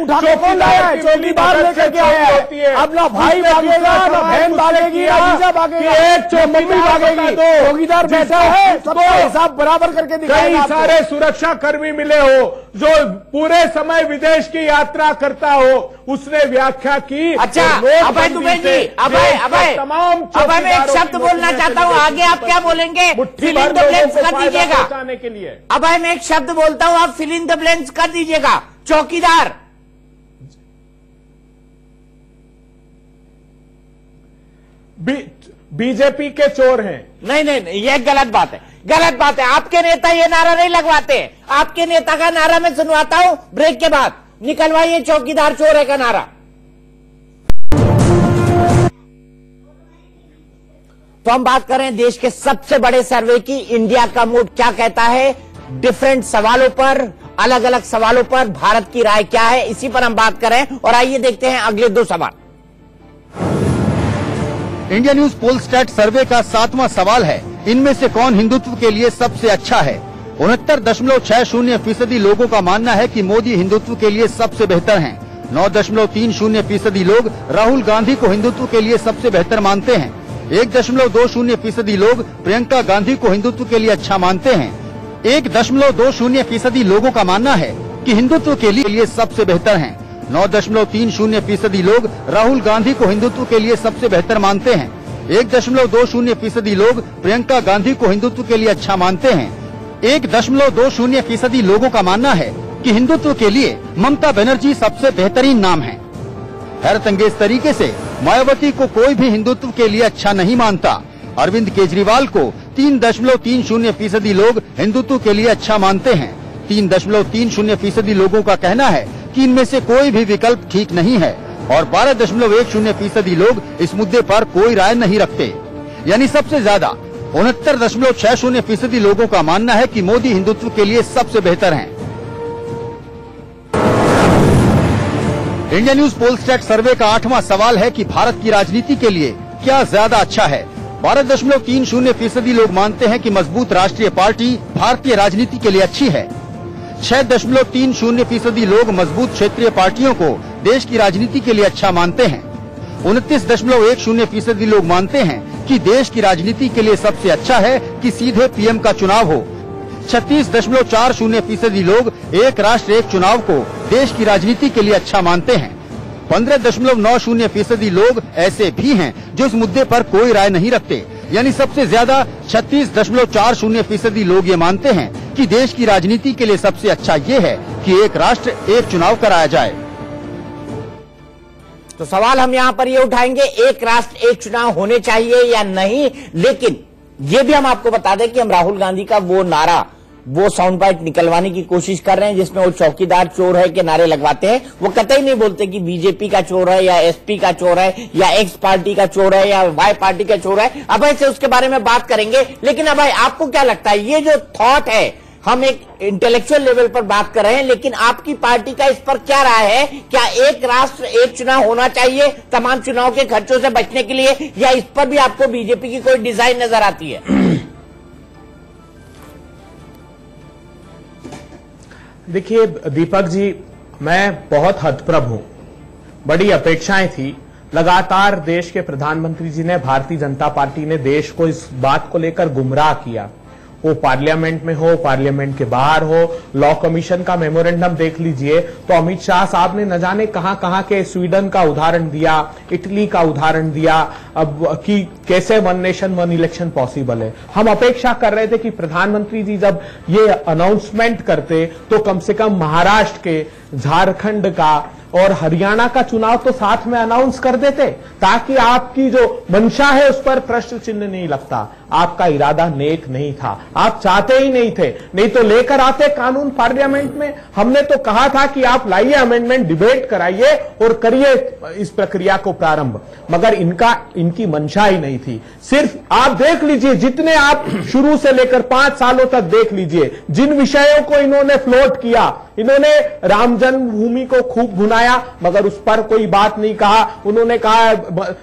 उठा के कौन लाया है? चौकीदार लेकर के आया है। अब ना भाई भागेगा, ना बहन भागेगी, ना जीजा भागेगा, एक मम्मी भागेगी। चौकीदार बैठा है, हिसाब बराबर करके दिखाएगा। कई सारे सुरक्षा कर्मी मिले हो जो पूरे समय विदेश की यात्रा करता हो, उसने व्याख्या की। अच्छा अभय दुबे जी, अभय तमाम मैं एक शब्द बोलना चाहता हूँ, आगे आप क्या बोलेंगे फिल इन द ब्लैंक्स कर दीजिएगा। के लिए अभय मैं एक शब्द बोलता हूँ, आप फिल इन द ब्लैंक्स कर दीजिएगा। चौकीदार बीजेपी के चोर हैं। नहीं, ये गलत बात है, गलत बात है। आपके नेता ये नारा नहीं लगवाते। आपके नेता का नारा मैं सुनवाता हूं ब्रेक के बाद। निकलवाइए चौकीदार चोर है का नारा। तो हम बात कर रहे हैं देश के सबसे बड़े सर्वे की। इंडिया का मूड क्या कहता है, डिफरेंट सवालों पर, अलग अलग सवालों पर भारत की राय क्या है, इसी पर हम बात कर रहे हैं। और आइए देखते हैं अगले 2 सवाल। इंडिया न्यूज पोलस्टैट सर्वे का 7वां सवाल है, इनमें से कौन हिंदुत्व के लिए सबसे अच्छा है? 69.60% लोगों का मानना है कि मोदी हिंदुत्व के लिए सबसे बेहतर हैं। 9.30% लोग राहुल गांधी को हिंदुत्व के लिए सबसे बेहतर मानते हैं। 1.20% लोग प्रियंका गांधी को हिंदुत्व के लिए अच्छा मानते हैं। 1.20% लोगों का मानना है कि हिंदुत्व के लिए सबसे बेहतर हैं। 9.30% लोग राहुल गांधी को हिंदुत्व के लिए सबसे बेहतर मानते हैं। 1.20% लोग प्रियंका गांधी को हिंदुत्व के लिए अच्छा मानते हैं। 1.20% लोगों का मानना है कि हिंदुत्व के लिए ममता बनर्जी सबसे बेहतरीन नाम है। हैरतअंगेज तरीके से मायावती को कोई भी हिंदुत्व के लिए अच्छा नहीं मानता। अरविंद केजरीवाल को 3.30% लोग हिंदुत्व के लिए अच्छा मानते हैं। 3.30% लोगों का कहना है कि इनमें से कोई भी विकल्प ठीक नहीं है और 12.10% लोग इस मुद्दे पर कोई राय नहीं रखते। यानी सबसे ज्यादा 69.60% लोगों का मानना है कि मोदी हिंदुत्व के लिए सबसे बेहतर हैं। इंडिया न्यूज पोलस्टैट सर्वे का 8वां सवाल है कि भारत की राजनीति के लिए क्या ज्यादा अच्छा है। 12.30% लोग मानते हैं कि मजबूत राष्ट्रीय पार्टी भारतीय राजनीति के लिए अच्छी है। 6.30% लोग मजबूत क्षेत्रीय पार्टियों को देश की राजनीति के लिए अच्छा मानते हैं। 29.10% लोग मानते हैं कि देश की राजनीति के लिए सबसे अच्छा है कि सीधे पीएम का चुनाव हो। 36.40% लोग एक राष्ट्र एक चुनाव को देश की राजनीति के लिए अच्छा मानते हैं। 15.90% लोग ऐसे भी हैं जो इस मुद्दे पर कोई राय नहीं रखते, यानी सबसे ज्यादा 36.40% लोग ये मानते हैं कि देश की राजनीति के लिए सबसे अच्छा ये है कि एक राष्ट्र एक चुनाव कराया जाए। तो सवाल हम यहां पर ये उठाएंगे, एक राष्ट्र एक चुनाव होने चाहिए या नहीं। लेकिन ये भी हम आपको बता दें कि हम राहुल गांधी का वो नारा, वो साउंड बाइट निकलवाने की कोशिश कर रहे हैं जिसमें वो चौकीदार चोर है के नारे लगवाते हैं। वो कतई नहीं बोलते कि बीजेपी का चोर है या एसपी का चोर है या एक्स पार्टी का चोर है या वाई पार्टी का चोर है। अब ऐसे उसके बारे में बात करेंगे। लेकिन अब भाई आपको क्या लगता है, ये जो थॉट है, हम एक इंटेलेक्चुअल लेवल पर बात कर रहे हैं, लेकिन आपकी पार्टी का इस पर क्या राय है? क्या एक राष्ट्र एक चुनाव होना चाहिए तमाम चुनाव के खर्चों से बचने के लिए, या इस पर भी आपको बीजेपी की कोई डिजाइन नजर आती है? देखिए दीपक जी, मैं बहुत हतप्रभ हूं। बड़ी अपेक्षाएं थी। लगातार देश के प्रधानमंत्री जी ने, भारतीय जनता पार्टी ने देश को इस बात को लेकर गुमराह किया। वो पार्लियामेंट में हो, पार्लियामेंट के बाहर हो, लॉ कमीशन का मेमोरेंडम देख लीजिए तो अमित शाह साहब ने न जाने कहां कहां के स्वीडन का उदाहरण दिया, इटली का उदाहरण दिया, अब कि कैसे one nation one election possible है। हम अपेक्षा कर रहे थे कि प्रधानमंत्री जी जब ये अनाउंसमेंट करते तो कम से कम महाराष्ट्र के, झारखंड का और हरियाणा का चुनाव तो साथ में अनाउंस कर देते, ताकि आपकी जो मंशा है उस पर प्रश्न चिन्ह नहीं लगता। आपका इरादा नेक नहीं था, आप चाहते ही नहीं थे, नहीं तो लेकर आते कानून पार्लियामेंट में। हमने तो कहा था कि आप लाइए अमेंडमेंट, डिबेट कराइए और करिए इस प्रक्रिया को प्रारंभ, मगर इनकी मंशा ही नहीं थी। सिर्फ आप देख लीजिए, जितने आप शुरू से लेकर 5 सालों तक देख लीजिए, जिन विषयों को इन्होंने फ्लोट किया, इन्होंने राम जन्मभूमि को खूब भुनाया मगर उस पर कोई बात नहीं कहा। उन्होंने कहा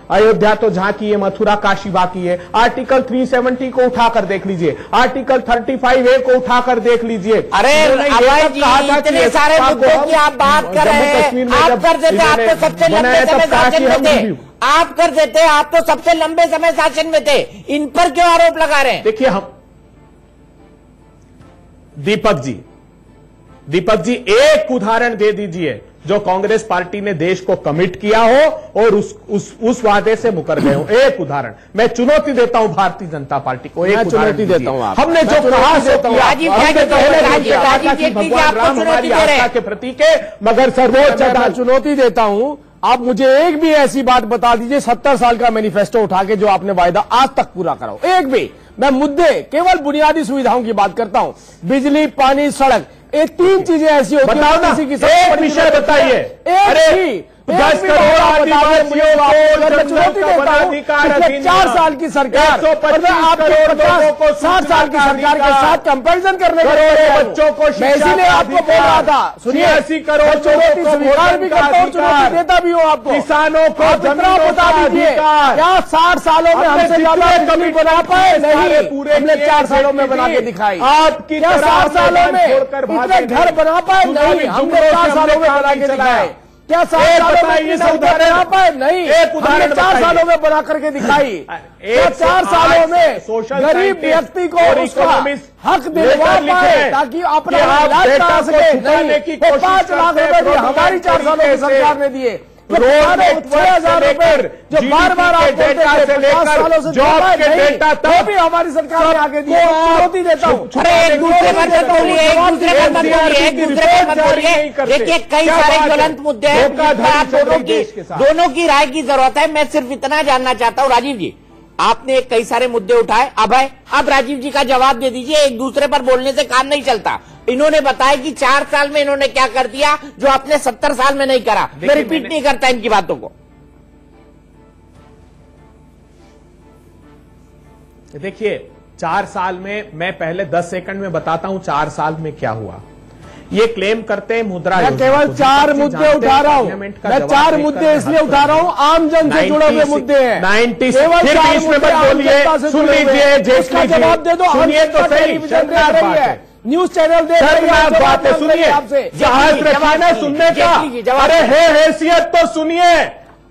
अयोध्या तो झांकी है, मथुरा काशी बाकी है। आर्टिकल 370 को उठाकर देख लीजिए, आर्टिकल 35A को उठाकर देख लीजिए। अरे अभय जी, इतने सारे मुद्दों की आप बात कर रहे हैं, आप कर देते, आप तो सबसे लंबे समय शासन में थे, आप कर देते, आप तो सबसे लंबे समय शासन में थे, इन पर क्यों आरोप लगा रहे हैं? देखिए हम दीपक जी एक उदाहरण दे दीजिए जो कांग्रेस पार्टी ने देश को कमिट किया हो और उस वादे से मुकर गए हो। एक उदाहरण मैं चुनौती देता हूं भारतीय जनता पार्टी को, एक चुनौती देता हूं। हमने जो कहा सो किया, राम हमारी आस्था के प्रतीक है, मगर सर्वोच्च चुनौती देता हूं। आप मुझे एक भी ऐसी बात बता दीजिए 70 साल का मैनिफेस्टो उठा के जो आपने वायदा आज तक पूरा कराओ, एक भी। मैं मुद्दे केवल बुनियादी सुविधाओं की बात करता हूं, बिजली, पानी, सड़क, ये 3 चीजें ऐसी होती हैं। किसी की एक विषय बताइए, अरे 10 करोड़ आदिवासियों को चुनौती देता हूं। 4 साल की सरकार और मैं आपको 60 साल की सरकार के साथ कंपैरिजन करने के लिए बच्चों को मैं इसीलिए आपको बोल रहा था, सुनिए 80 करोड़ चुनौती स्वीकार भी करता हूं, चुनौती देता भी हूं आपको। किसानों को इतना बता दीजिए, क्या 60 सालों में हमसे ज्यादा कमी बना पाए? नहीं, हमने 4 सालों में बना के दिखाई। आपकी क्या 60 सालों में इतने घर बना पाए? नहीं, हमने 4 सालों में बना के दिखाए। क्या 7 सालों में बना पाए? नहीं, हमने 4 सालों में बना करके दिखाई। क्या 4 सालों में गरीब व्यक्ति को उसका हक दिलवा पाए ताकि अपना इलाज करा सके? नहीं, 5 लाख रुपए दिए, हमारी 4 सालों की सरकार ने दिए। 6,000 रुपए जो बार बार आप डेटा से लेकर जॉब के डेटा तक भी हमारी सरकार ने आगे दिए। चुनौती देता हूँ। अरे एक दूसरे पर मत बोलिए, एक दूसरे पर मत बोलिए, एक दूसरे पर मत बोलिए। देखिए कई सारे ज्वलंत मुद्दे हैं, आप दोनों की राय की जरूरत है। मैं सिर्फ इतना जानना चाहता हूँ, राजीव जी आपने कई सारे मुद्दे उठाए, अब राजीव जी का जवाब दे दीजिए। एक दूसरे पर बोलने से काम नहीं चलता। इन्होंने बताया कि 4 साल में इन्होंने क्या कर दिया जो आपने 70 साल में नहीं करा। मैं रिपीट नहीं करता इनकी बातों को। देखिए 4 साल में, मैं पहले 10 सेकंड में बताता हूं 4 साल में क्या हुआ। ये क्लेम करते हैं मुद्रा मैं केवल 4 मुद्दे उठा रहा हूं। मैं 4 मुद्दे इसलिए उठा रहा हूं, आम जन से जुड़े हुए मुद्दे हैं। 90 केवल 4 इसमें मत बोलिए, सुन लीजिए, उसका जवाब दे दो। सुनिए तो सही, टेलीविजन पे आ रही है, न्यूज चैनल दे रही है, बात है, सुनिए आपसे जहाज रखना सुनने का, अरे है हैसियत तो सुनिए।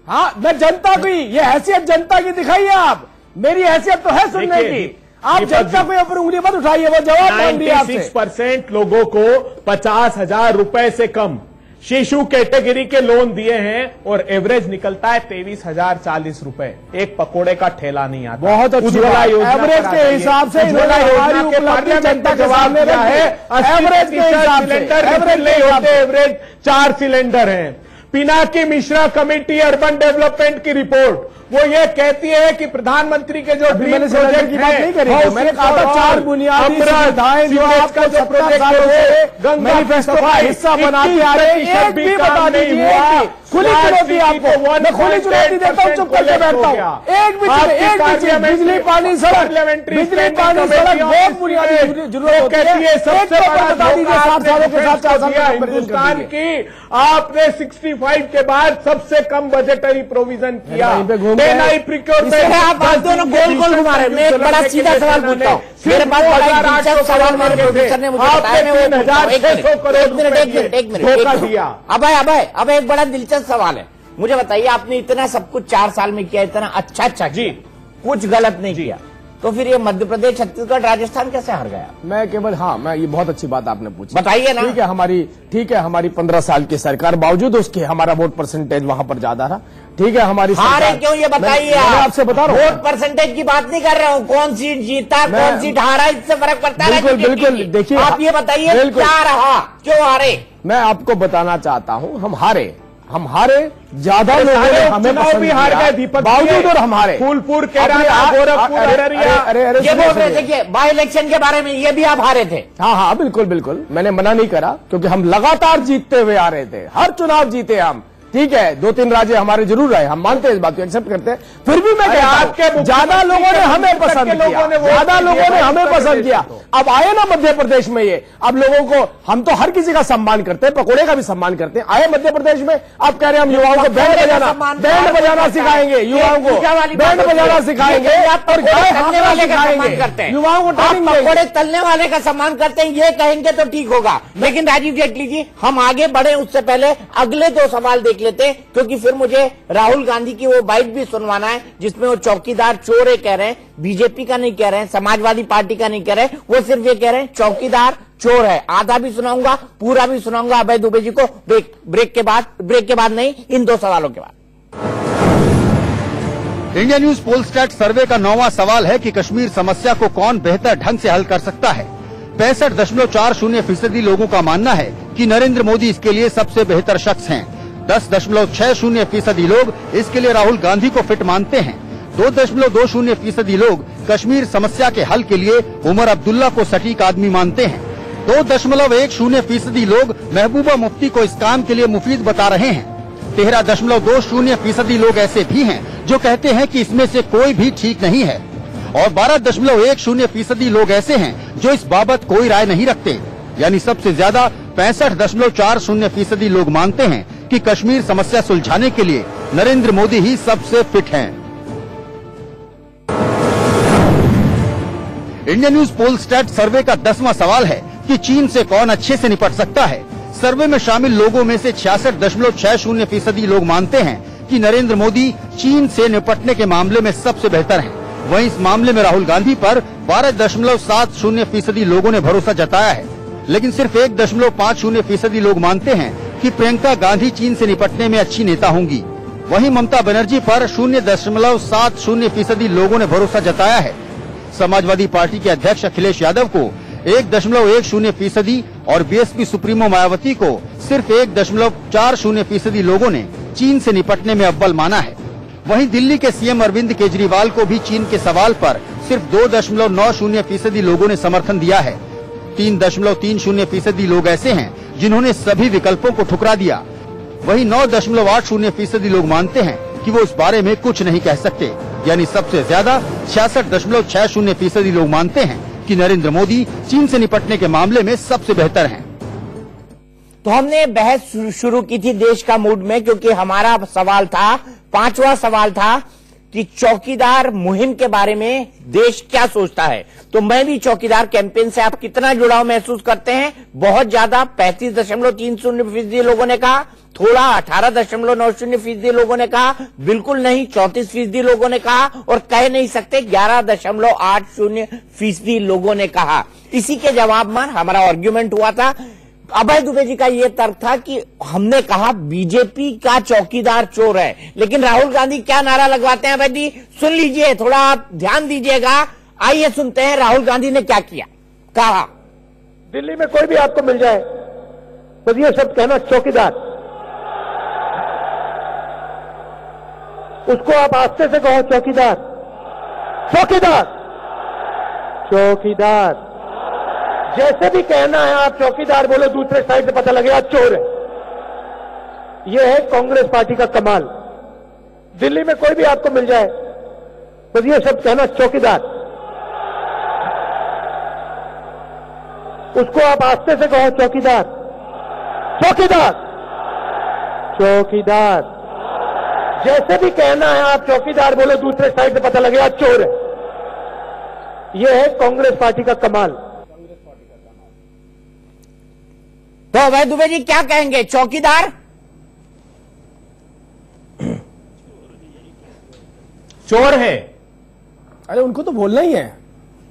हाँ, मैं जनता की, ये हैसियत जनता की दिखाइए आप। मेरी हैसियत तो है सुनने की, आप जनता को ऊपर उंगली मत उठाइए। वो जवाब मांग दिया आपसे। 96% लोगों को 50,000 रुपए से कम शिशु कैटेगरी के लोन दिए हैं और एवरेज निकलता है 23,040 रुपए। एक पकोड़े का ठेला नहीं आता। बहुत अच्छी उज्ज्वला योजना एवरेज के हिसाब से उज्ज्वला योजना के पार्लियामेंट में जवाब दिया है। एवरेज के हिसाब से एवरेज नहीं होते, एवरेज 4 सिलेंडर हैं। Pinaki Mishra committee urban development की रिपोर्ट वो ये कहती है कि प्रधानमंत्री के जो ड्रीम प्रोजेक्ट की बात नहीं करी, मैंने कहा था 4 बुनियादी सुविधाएं जो आपका जो प्रोजेक्ट है मैनिफेस्टो का हिस्सा बनाते आ रहे हैं, एक भी बता दीजिए। खुली चुनौती आपको, मैं खुली चुनौती देता हूँ, चुप करके बैठता हूँ। एक भी बिजली पानी सड़क, बिजली पानी सड़क बहुत बुनियादी जरूरत होती है। सबसे बता दीजिए 7 सालों के साथ 4 साल हिंदुस्तान की आपने 65 के बाद सबसे कम बजटरी प्रोविजन किया। आप दोनों गोल गोल घुमा रहे हैं। मैं एक बड़ा सीधा सवाल पूछता हूँ, मेरे पास बड़ा दिलचस्प सवाल मेरे प्रोफेसर ने मुझे बताया, मैं वो पूछता हूं। एक मिनट। अब एक बड़ा दिलचस्प सवाल है, मुझे बताइए, आपने इतना सब कुछ 4 साल में किया, इतना अच्छा जी, कुछ गलत नहीं किया, तो फिर ये मध्य प्रदेश, छत्तीसगढ़, राजस्थान कैसे हार गया? मैं केवल, हाँ, मैं ये बहुत अच्छी बात आपने पूछी, बताइए ना। ठीक है, हमारी 15 साल की सरकार, बावजूद उसके हमारा वोट परसेंटेज वहां पर ज्यादा रहा। ठीक है, हमारी हारे क्यों ये बताइए। मैं आपसे बता रहा हूँ, वोट परसेंटेज की बात नहीं कर रहा हूँ, कौन सीट जीता, कौन सीट हारा, इससे फर्क पड़ता है। बिल्कुल, देखिए आप ये बताइए क्या रहा, क्यों हारे? मैं आपको बताना चाहता हूँ, हम हारे ज्यादा लोगों ने हमें पसंद भी हार गए दीपक, बावजूद और हम हारे। फूलपुर, गोरखपुर, ये बोल रहे थे कि बाई इलेक्शन के बारे में, ये भी आप हारे थे। हाँ, बिल्कुल मैंने मना नहीं करा, क्योंकि हम लगातार जीतते हुए आ रहे थे, हर चुनाव जीते हम। ठीक है, 2-3 राज्य हमारे जरूर रहे, हम मानते हैं इस बात को, एक्सेप्ट करते हैं। फिर भी मैं कहता हूं, ज्यादा लोगों ने हमें पसंद किया, अब आए ना मध्य प्रदेश में ये, अब लोगों को, हम तो हर किसी का सम्मान करते हैं, पकोड़े का भी सम्मान करते हैं। आए मध्य प्रदेश में, अब कह रहे हैं हम युवाओं को बैंड बजाना सिखाएंगे, युवाओं को बैंड बजाना सिखाएंगे और गाय हाँकना सिखाएंगे, युवाओं को पकोड़े तलने वाले का सम्मान करते हैं, ये कहेंगे तो ठीक होगा। लेकिन राजीव जेटली जी, हम आगे बढ़े उससे पहले अगले 2 सवाल देख लेते, क्योंकि फिर मुझे राहुल गांधी की वो बाइट भी सुनवाना है, जिसमें वो चौकीदार चोर है कह रहे हैं, बीजेपी का नहीं कह रहे हैं, समाजवादी पार्टी का नहीं कह रहे हैं, वो सिर्फ ये कह रहे हैं चौकीदार चोर है। आधा भी सुनाऊंगा, पूरा भी सुनाऊंगा अभय दुबे जी को ब्रेक के बाद नहीं, इन 2 सवालों के बाद। इंडिया न्यूज पोलस्टैट सर्वे का 9वां सवाल है कि कश्मीर समस्या को कौन बेहतर ढंग से हल कर सकता है। 65.40% लोगों का मानना है कि नरेंद्र मोदी इसके लिए सबसे बेहतर शख्स हैं। 10.60% लोग इसके लिए राहुल गांधी को फिट मानते हैं। 2.20% लोग कश्मीर समस्या के हल के लिए उमर अब्दुल्ला को सटीक आदमी मानते हैं। 2.10% लोग महबूबा मुफ्ती को इस काम के लिए मुफीद बता रहे हैं। 13.20% लोग ऐसे भी हैं जो कहते हैं कि इसमें से कोई भी ठीक नहीं है, और 12.10% लोग ऐसे हैं जो इस बाबत कोई राय नहीं रखते। यानी सबसे ज्यादा 65.40% लोग मानते हैं कि कश्मीर समस्या सुलझाने के लिए नरेंद्र मोदी ही सबसे फिट हैं। इंडिया न्यूज पोलस्टैट सर्वे का 10वां सवाल है कि चीन से कौन अच्छे से निपट सकता है। सर्वे में शामिल लोगों में से 66.60% लोग मानते हैं कि नरेंद्र मोदी चीन से निपटने के मामले में सबसे बेहतर हैं। वहीं इस मामले में राहुल गांधी पर 12.70% लोगों ने भरोसा जताया है, लेकिन सिर्फ 1.50% लोग मानते हैं कि प्रियंका गांधी चीन से निपटने में अच्छी नेता होंगी। वहीं ममता बनर्जी पर 0.70% लोगों ने भरोसा जताया है। समाजवादी पार्टी के अध्यक्ष अखिलेश यादव को 1.10% और बीएसपी सुप्रीमो मायावती को सिर्फ 1.40% लोगों ने चीन से निपटने में अव्वल माना है। वहीं दिल्ली के सीएम अरविंद केजरीवाल को भी चीन के सवाल पर सिर्फ 2.90% लोगों ने समर्थन दिया है। 3.30% लोग ऐसे हैं जिन्होंने सभी विकल्पों को ठुकरा दिया। वहीं 9.80% लोग मानते हैं कि वो इस बारे में कुछ नहीं कह सकते। यानी सबसे ज्यादा 66.60% लोग मानते हैं कि नरेंद्र मोदी चीन से निपटने के मामले में सबसे बेहतर हैं। तो हमने बहस शुरू की थी देश का मूड में, क्योंकि हमारा सवाल था, 5वां सवाल था कि चौकीदार मुहिम के बारे में देश क्या सोचता है। तो मैं भी चौकीदार कैंपेन से आप कितना जुड़ाव महसूस करते हैं? बहुत ज्यादा 35.30% लोगों ने कहा, थोड़ा 18.90% लोगों ने कहा, बिल्कुल नहीं 34% लोगों ने कहा, और कह नहीं सकते 11.80% लोगों ने कहा। इसी के जवाब में हमारा आर्ग्यूमेंट हुआ था। अभय दुबे जी का यह तर्क था कि हमने कहा बीजेपी का चौकीदार चोर है, लेकिन राहुल गांधी क्या नारा लगवाते हैं? अभय जी सुन लीजिए, थोड़ा आप ध्यान दीजिएगा। आइए सुनते हैं राहुल गांधी ने क्या किया। कहा, दिल्ली में कोई भी आपको मिल जाए तो ये शब्द कहना चौकीदार, उसको आप आस्ते से कहो चौकीदार, चौकीदार, चौकीदार। जैसे भी कहना है आप चौकीदार बोलो, दूसरे साइड से पता लगेगा चोर है। यह है कांग्रेस पार्टी का कमाल। दिल्ली में कोई भी आपको मिल जाए तो ये शब्द कहना चौकीदार, उसको आप आस्ते से कहो चौकीदार, चौकीदार, चौकीदार। जैसे भी कहना है आप चौकीदार बोलो, दूसरे साइड से पता लगेगा चोर है। यह है कांग्रेस पार्टी का कमाल। तो अभय दुबे जी क्या कहेंगे? चौकीदार चोर है। अरे उनको तो बोलना ही है।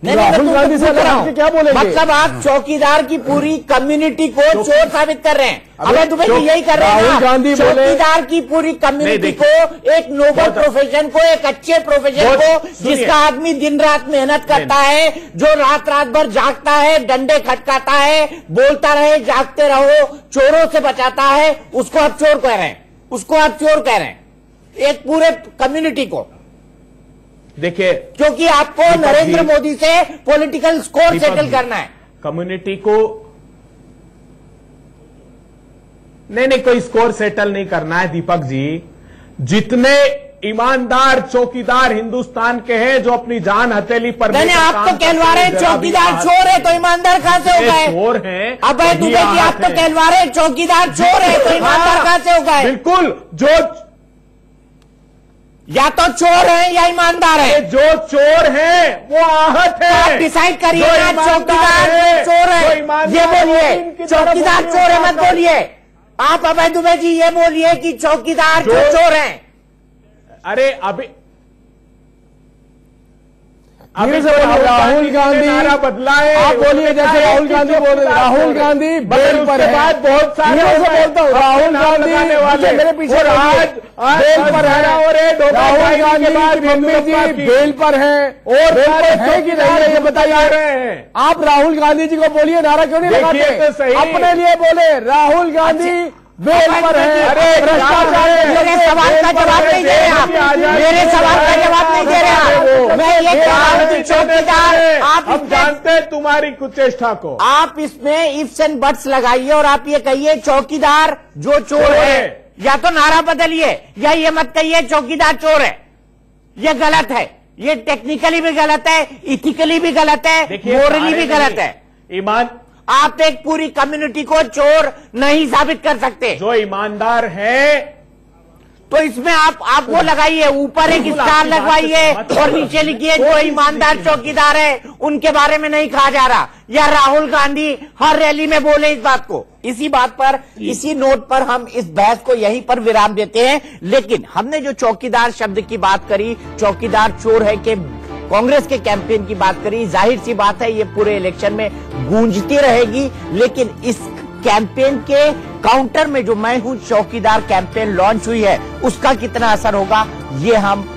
नहीं, राहुल गांधी से क्या बोलेंगे? मतलब आप चौकीदार की पूरी कम्युनिटी को चोर साबित कर रहे हैं। अभय दुबे जी यही कर रहे हैं। राहुल गांधी चौकीदार की पूरी कम्युनिटी को, एक नोबल प्रोफेशन को, एक अच्छे प्रोफेशन को, जिसका आदमी दिन रात मेहनत करता है, जो रात रात भर जागता है, डंडे खटकाता है, बोलता रहे जागते रहो, चोरों से बचाता है, उसको आप चोर कह रहे हैं। उसको आप चोर कह रहे हैं, एक पूरे कम्युनिटी को। देखिए, क्योंकि आपको नरेंद्र मोदी से पॉलिटिकल स्कोर सेटल करना है। कम्युनिटी को नहीं, कोई स्कोर सेटल नहीं करना है दीपक जी। जितने ईमानदार चौकीदार हिंदुस्तान के हैं, जो अपनी जान हथेली पर नहीं, आप तो कहलवा रहे हैं चौकीदार चोर है, तो ईमानदार कहां से हो गए? चोर है। अभय दुबे जी आप तो कहलवा रहे हैं चौकीदार चोर है, तो ईमानदार कहां से हो गए? बिल्कुल, जो या तो चोर है या ईमानदार है। जो चोर है वो आहत है। आप डिसाइड करिए ना, चौकीदार चोर है ये बोलिए, चौकीदार चोर है मत बोलिए। आप अभय दुबे जी ये बोलिए कि चौकीदार जो चोर है। अरे अभी राहुल गांधी नारा बदला है। आप बोलिए, जैसे राहुल गांधी बोल रहे, राहुल गांधी बेल पर है। बाद बहुत सारे बोलता हूँ, राहुल गांधी मेरे पीछे बेल पर है, और राहुल गांधी की मम्मी जी बेल पर है, और बेल पर है कि नहीं है ये बताइए। आप राहुल गांधी जी को बोलिए, नारा क्यों नहीं लगाते? अपने लिए बोले, राहुल गांधी बेल पर है। अरे भ्रष्टाचार, मेरे सवाल का जवाब नहीं दे रहे आप, मेरे सवाल का जवाब नहीं दे रहे आप। मैं ये कह रहा हूं कि चौकीदार, आप जानते हैं तुम्हारी कुचेष्टा को। आप इसमें इफ्स एंड बट्स लगाइए और आप ये कहिए चौकीदार जो चोर है, या तो नारा बदलिए, या ये मत कहिए चौकीदार चोर है। ये गलत है, ये टेक्निकली भी गलत है, इथिकली भी गलत है, मोरली भी गलत है। ईमान, आप एक पूरी कम्युनिटी को चोर नहीं साबित कर सकते। जो ईमानदार है, तो इसमें आप वो लगाइए, ऊपर एक स्टार लगवाइए और नीचे लिखिए जो ईमानदार चौकीदार है उनके बारे में नहीं कहा जा रहा। या राहुल गांधी हर रैली में बोले इस बात को। इसी बात पर, इसी नोट पर हम इस बहस को यहीं पर विराम देते हैं। लेकिन हमने जो चौकीदार शब्द की बात करी, चौकीदार चोर है कि कांग्रेस के कैंपेन की बात करी, जाहिर सी बात है ये पूरे इलेक्शन में गूंजती रहेगी। लेकिन इस कैंपेन के काउंटर में जो मैं हूं चौकीदार कैंपेन लॉन्च हुई है, उसका कितना असर होगा ये हम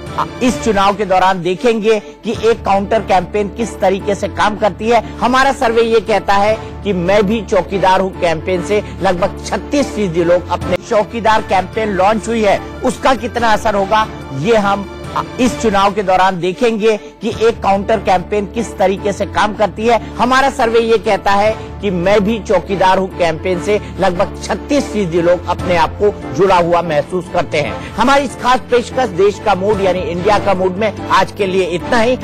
इस चुनाव के दौरान देखेंगे कि एक काउंटर कैंपेन किस तरीके से काम करती है। हमारा सर्वे ये कहता है कि मैं भी चौकीदार हूं कैंपेन से लगभग 36% लोग अपने चौकीदार कैंपेन लॉन्च हुई है, उसका कितना असर होगा ये हम इस चुनाव के दौरान देखेंगे कि एक काउंटर कैंपेन किस तरीके से काम करती है। हमारा सर्वे ये कहता है कि मैं भी चौकीदार हूं कैंपेन से लगभग 36% लोग अपने आप को जुड़ा हुआ महसूस करते हैं। हमारी इस खास पेशकश देश का मूड यानी इंडिया का मूड में आज के लिए इतना ही।